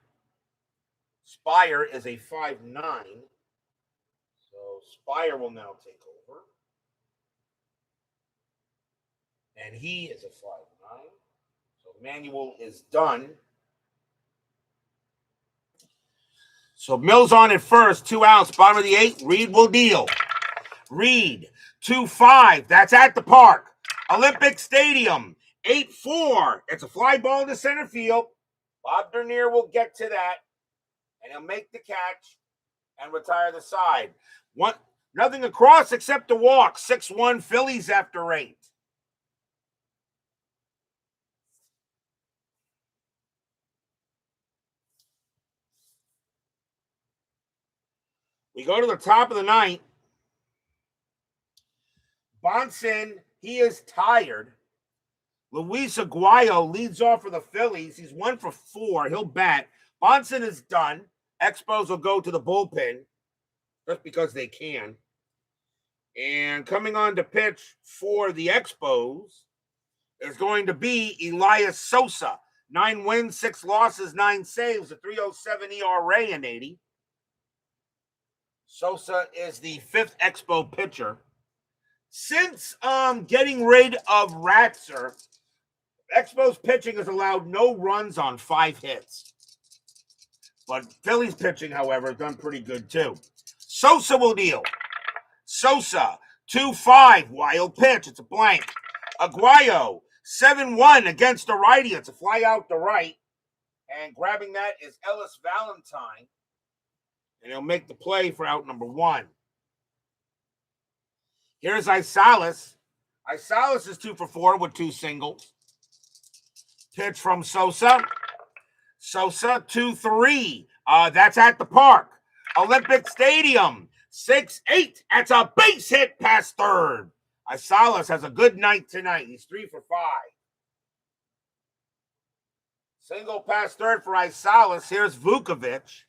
Spire is a 5'9". So Spire will now take over. And he is a 5'9". So Manuel is done. So Mills on at first, 2 outs, bottom of the 8th. Reed will deal. Reed, 2-5. That's at the park. Olympic Stadium, 8-4. It's a fly ball to center field. Bob Dernier will get to that, and he'll make the catch and retire the side. Nothing across except a walk. 6-1 Phillies after 8. We go to the top of the 9th. Bonson, he is tired. Luis Aguayo leads off for the Phillies. He's 1 for 4. He'll bat. Bonson is done. Expos will go to the bullpen just because they can. And coming on to pitch for the Expos is going to be Elias Sosa. 9 wins, 6 losses, 9 saves, a 3.07 ERA in 80. Sosa is the 5th Expo pitcher. Since getting rid of Ratzer, Expos pitching has allowed no runs on 5 hits. But Phillies pitching, however, has done pretty good too. Sosa will deal. Sosa, 2-5, wild pitch. It's a blank. Aguayo, 7-1 against the righty. It's a fly out to right. And grabbing that is Ellis Valentine. And he'll make the play for out number 1. Here's Isalis. Isalis is 2 for 4 with 2 singles. Pitch from Sosa. Sosa, 2-3. That's at the park. Olympic Stadium, 6-8. That's a base hit past third. Isalis has a good night tonight. He's 3 for 5. Single past third for Isalis. Here's Vukovic.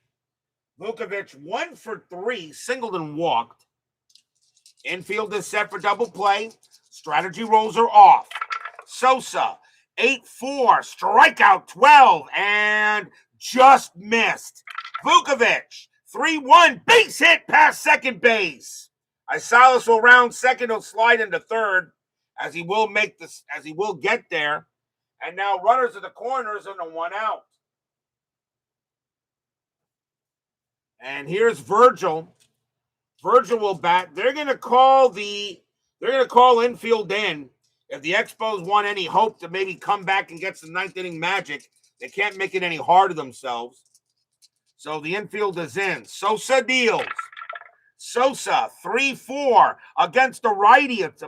Vukovic 1 for 3, singled and walked. Infield is set for double play. Strategy rolls are off. Sosa, 8-4, strikeout 12, and just missed. Vukovic, 3-1, base hit past second base. Isalis will round second. He'll slide into third as he will get there. And now runners at the corners and a 1 out. And here's Virgil. Virgil will bat. They're going to call infield in. If the Expos want any hope to maybe come back and get some 9th inning magic, they can't make it any harder themselves. So the infield is in. Sosa deals. Sosa, 3-4 against the righty. It's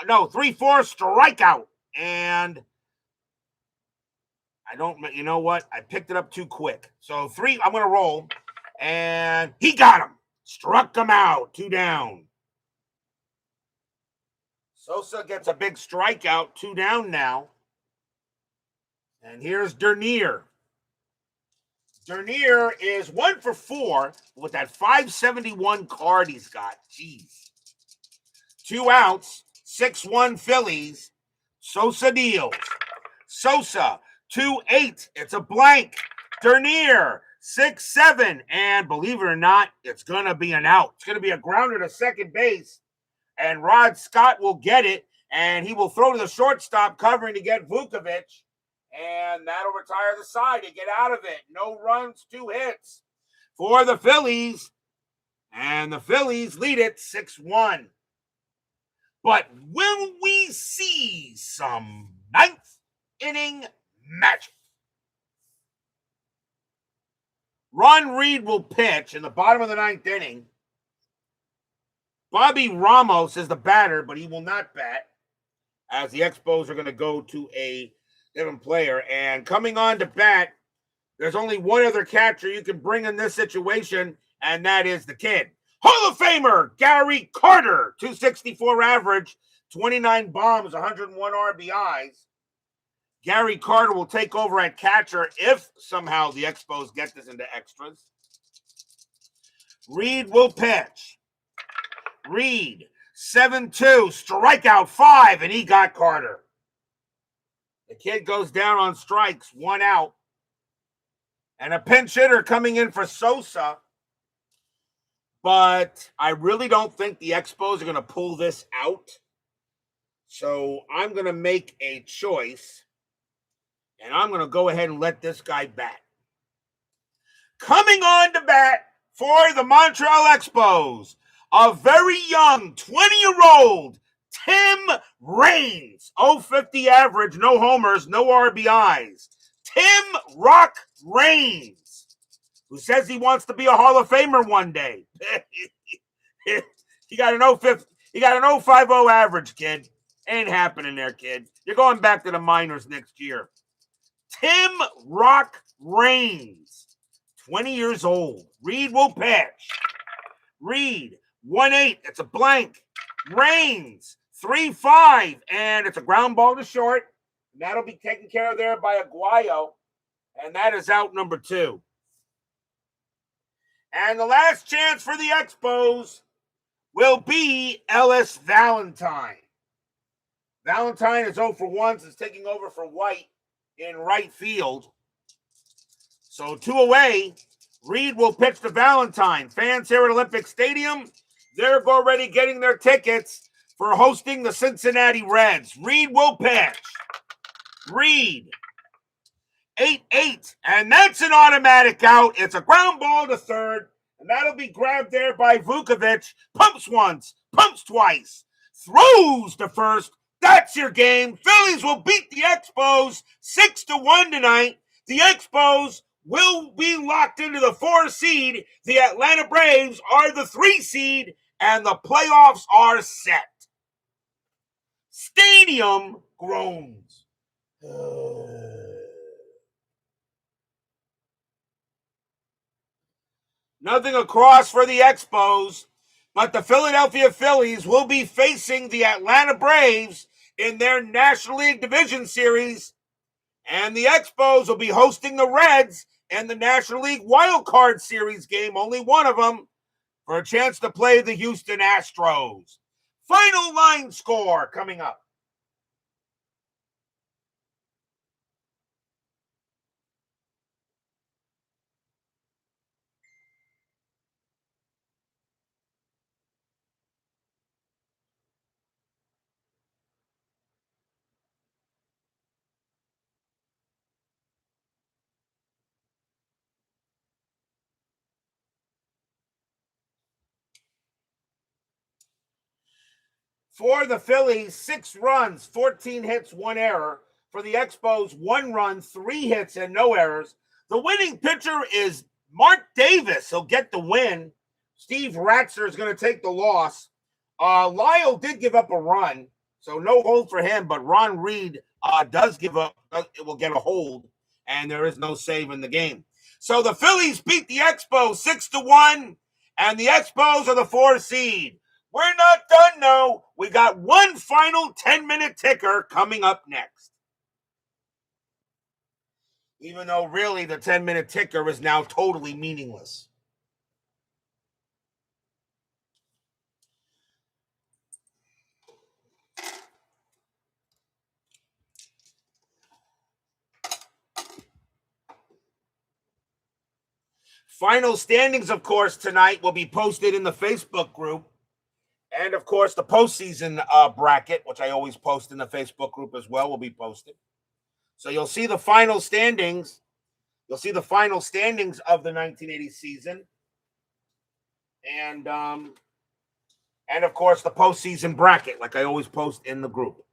3-4 strikeout. And you know what? I picked it up too quick. So 3, I'm going to roll. And he got him. Struck him out. 2 down. Sosa gets a big strikeout. 2 down now. And here's Dernier. Dernier is 1 for 4 with that 571 card he's got. Jeez. 2 outs, 6-1 Phillies. Sosa deals. Sosa, 2-8. It's a blank. Dernier, 6-7. And believe it or not, it's going to be an out. It's going to be a grounder to second base. And Rod Scott will get it. And he will throw to the shortstop covering to get Vukovic. And that'll retire the side to get out of it. No runs, 2 hits for the Phillies. And the Phillies lead it 6-1. But will we see some ninth inning magic? Ron Reed will pitch in the bottom of the ninth inning. Bobby Ramos is the batter, but he will not bat, as the Expos are going to go to a different player. And coming on to bat, there's only one other catcher you can bring in this situation, and that is the kid. Hall of Famer Gary Carter, 264 average, 29 bombs, 101 RBIs. Gary Carter will take over at catcher if somehow the Expos get this into extras. Reed will pitch. Reed, 7-2, strikeout 5, and he got Carter. The kid goes down on strikes, 1 out. And a pinch hitter coming in for Sosa. But I really don't think the Expos are going to pull this out. So I'm going to make a choice. And I'm going to go ahead and let this guy bat. Coming on to bat for the Montreal Expos, a very young 20-year-old Tim Raines. 050 average, no homers, no RBIs. Tim Rock Raines, who says he wants to be a Hall of Famer one day. He got an 050, he got an 050 average, kid. Ain't happening there, kid. You're going back to the minors next year. Tim Rock Raines, 20 years old. Reed will pitch. Reed, 1-8. It's a blank. Raines, 3-5. And it's a ground ball to short. And that'll be taken care of there by Aguayo. And that is out number 2. And the last chance for the Expos will be Ellis Valentine. Valentine is 0 for 1 since taking over for White in right field. So 2 away. Reed will pitch to Valentine. Fans here at Olympic Stadium, they're already getting their tickets for hosting the Cincinnati Reds. Reed will pitch. Reed, 8-8, and that's an automatic out. It's a ground ball to third, and that'll be grabbed there by Vukovic. Pumps once, pumps twice, throws to first. That's your game. Phillies will beat the Expos 6-1 tonight. The Expos will be locked into the 4 seed. The Atlanta Braves are the 3 seed, and the playoffs are set. Stadium groans. Nothing across for the Expos, but the Philadelphia Phillies will be facing the Atlanta Braves in their National League Division Series, and the Expos will be hosting the Reds in the National League Wild Card Series game, only one of them, for a chance to play the Houston Astros. Final line score coming up. For the Phillies, 6 runs, 14 hits, 1 error. For the Expos, 1 run, 3 hits, and no errors. The winning pitcher is Mark Davis. He'll get the win. Steve Ratzer is going to take the loss. Lyle did give up a run, so no hold for him, but Ron Reed does give up. It will get a hold, and there is no save in the game. So the Phillies beat the Expos 6-1, and the Expos are the 4 seed. We're not done, though. We got one final 10-minute ticker coming up next. even though really the 10-minute ticker is now totally meaningless. Final standings, of course, tonight will be posted in the Facebook group. And, of course, the postseason bracket, which I always post in the Facebook group as well, will be posted. So you'll see the final standings. You'll see the final standings of the 1980 season. And of course, the postseason bracket, like I always post in the group.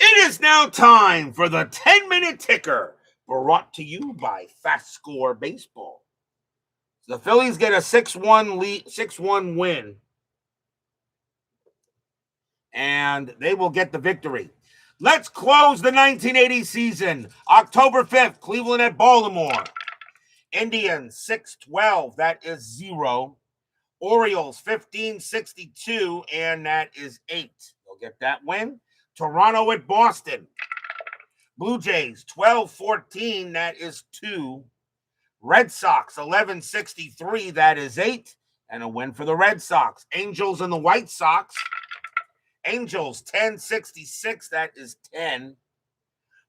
It is now time for the 10-minute ticker, brought to you by FastScore Baseball. The Phillies get a 6-1 win, and they will get the victory. Let's close the 1980 season. October 5th, Cleveland at Baltimore. Indians 6-12, that is 0. Orioles 15-62, and that is 8. They'll get that win. Toronto at Boston. Blue Jays 12-14, that is 2. Red Sox 11-63, that is 8. And a win for the Red Sox. Angels and the White Sox. Angels 10-66, that is 10.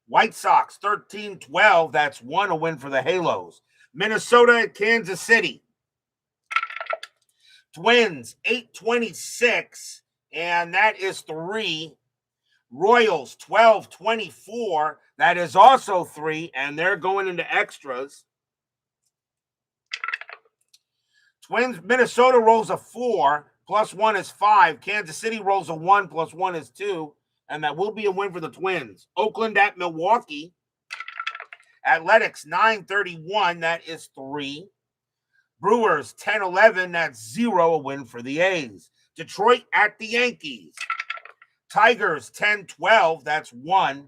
White Sox 13-12, that's 1, a win for the Halos. Minnesota at Kansas City. Twins 8-26, and that is 3. Royals 12-24, that is also 3, and they're going into extras. Twins, Minnesota rolls a 4, plus 1 is 5. Kansas City rolls a 1, plus 1 is 2, and that will be a win for the Twins. Oakland at Milwaukee. Athletics 9-31, that is 3. Brewers 10-11, that's 0, a win for the A's. Detroit at the Yankees. Tigers 10-12, that's 1.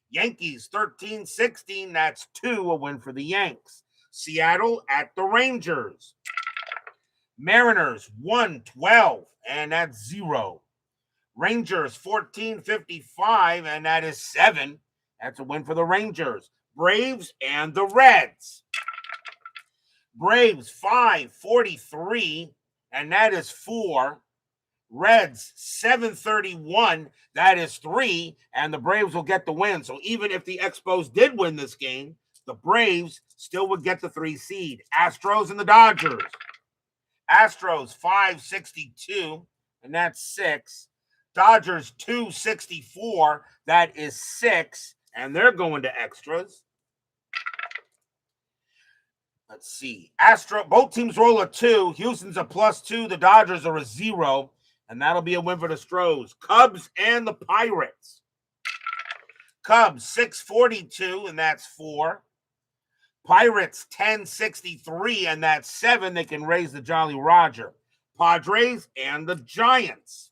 Yankees 13-16, that's 2, a win for the Yanks. Seattle at the Rangers. Mariners 1-12, and that's 0. Rangers 14-55, and that is 7. That's a win for the Rangers. Braves and the Reds. Braves 5-43, and that is 4. Reds 7-31, that is 3, and the Braves will get the win. So even if the Expos did win this game, the Braves still would get the 3 seed. Astros and the Dodgers. Astros 5-62, and that's 6. Dodgers 2-64, that is 6, and they're going to extras. Let's see. Both teams roll a 2. Houston's a +2. The Dodgers are a 0. And that'll be a win for the Stros. Cubs and the Pirates. Cubs 6-42, and that's 4. Pirates 10-63, and that's 7. They can raise the Jolly Roger. Padres and the Giants.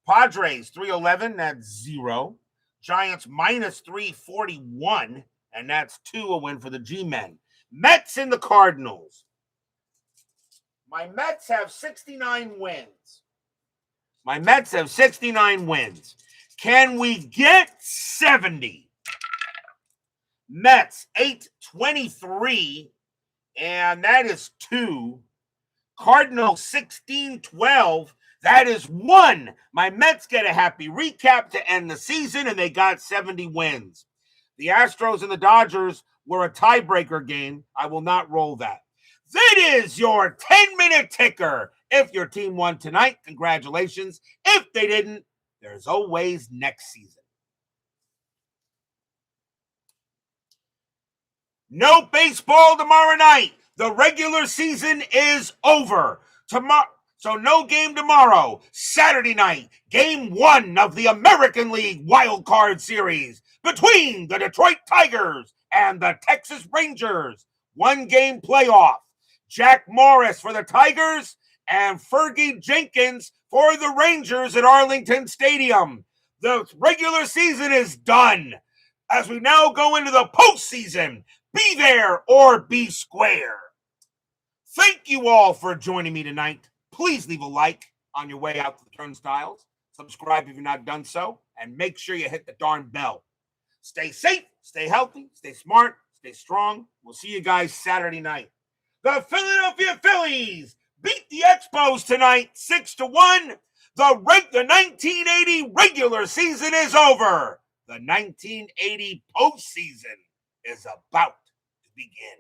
Padres 3-11, that's 0. Giants -341, and that's 2, a win for the G-Men. Mets and the Cardinals. My Mets have 69 wins. Can we get 70? Mets 8-23, and that is 2. Cardinals 16-12, that is 1. My Mets get a happy recap to end the season, and they got 70 wins. The Astros and the Dodgers were a tiebreaker game. I will not roll that. That is your 10-minute ticker. If your team won tonight, congratulations. If they didn't, there's always next season. No baseball tomorrow night. The regular season is over. So no game tomorrow. Saturday night, game 1 of the American League Wild Card Series between the Detroit Tigers and the Texas Rangers. 1-game playoff. Jack Morris for the Tigers and Fergie Jenkins for the Rangers at Arlington Stadium. The regular season is done. As we now go into the postseason, be there or be square. Thank you all for joining me tonight. Please leave a like on your way out to the turnstiles. Subscribe if you've not done so. And make sure you hit the darn bell. Stay safe Stay healthy, stay smart, stay strong. We'll see you guys Saturday night. The Philadelphia Phillies beat the Expos tonight 6-1. The 1980 regular season is over. The 1980 postseason is about to begin.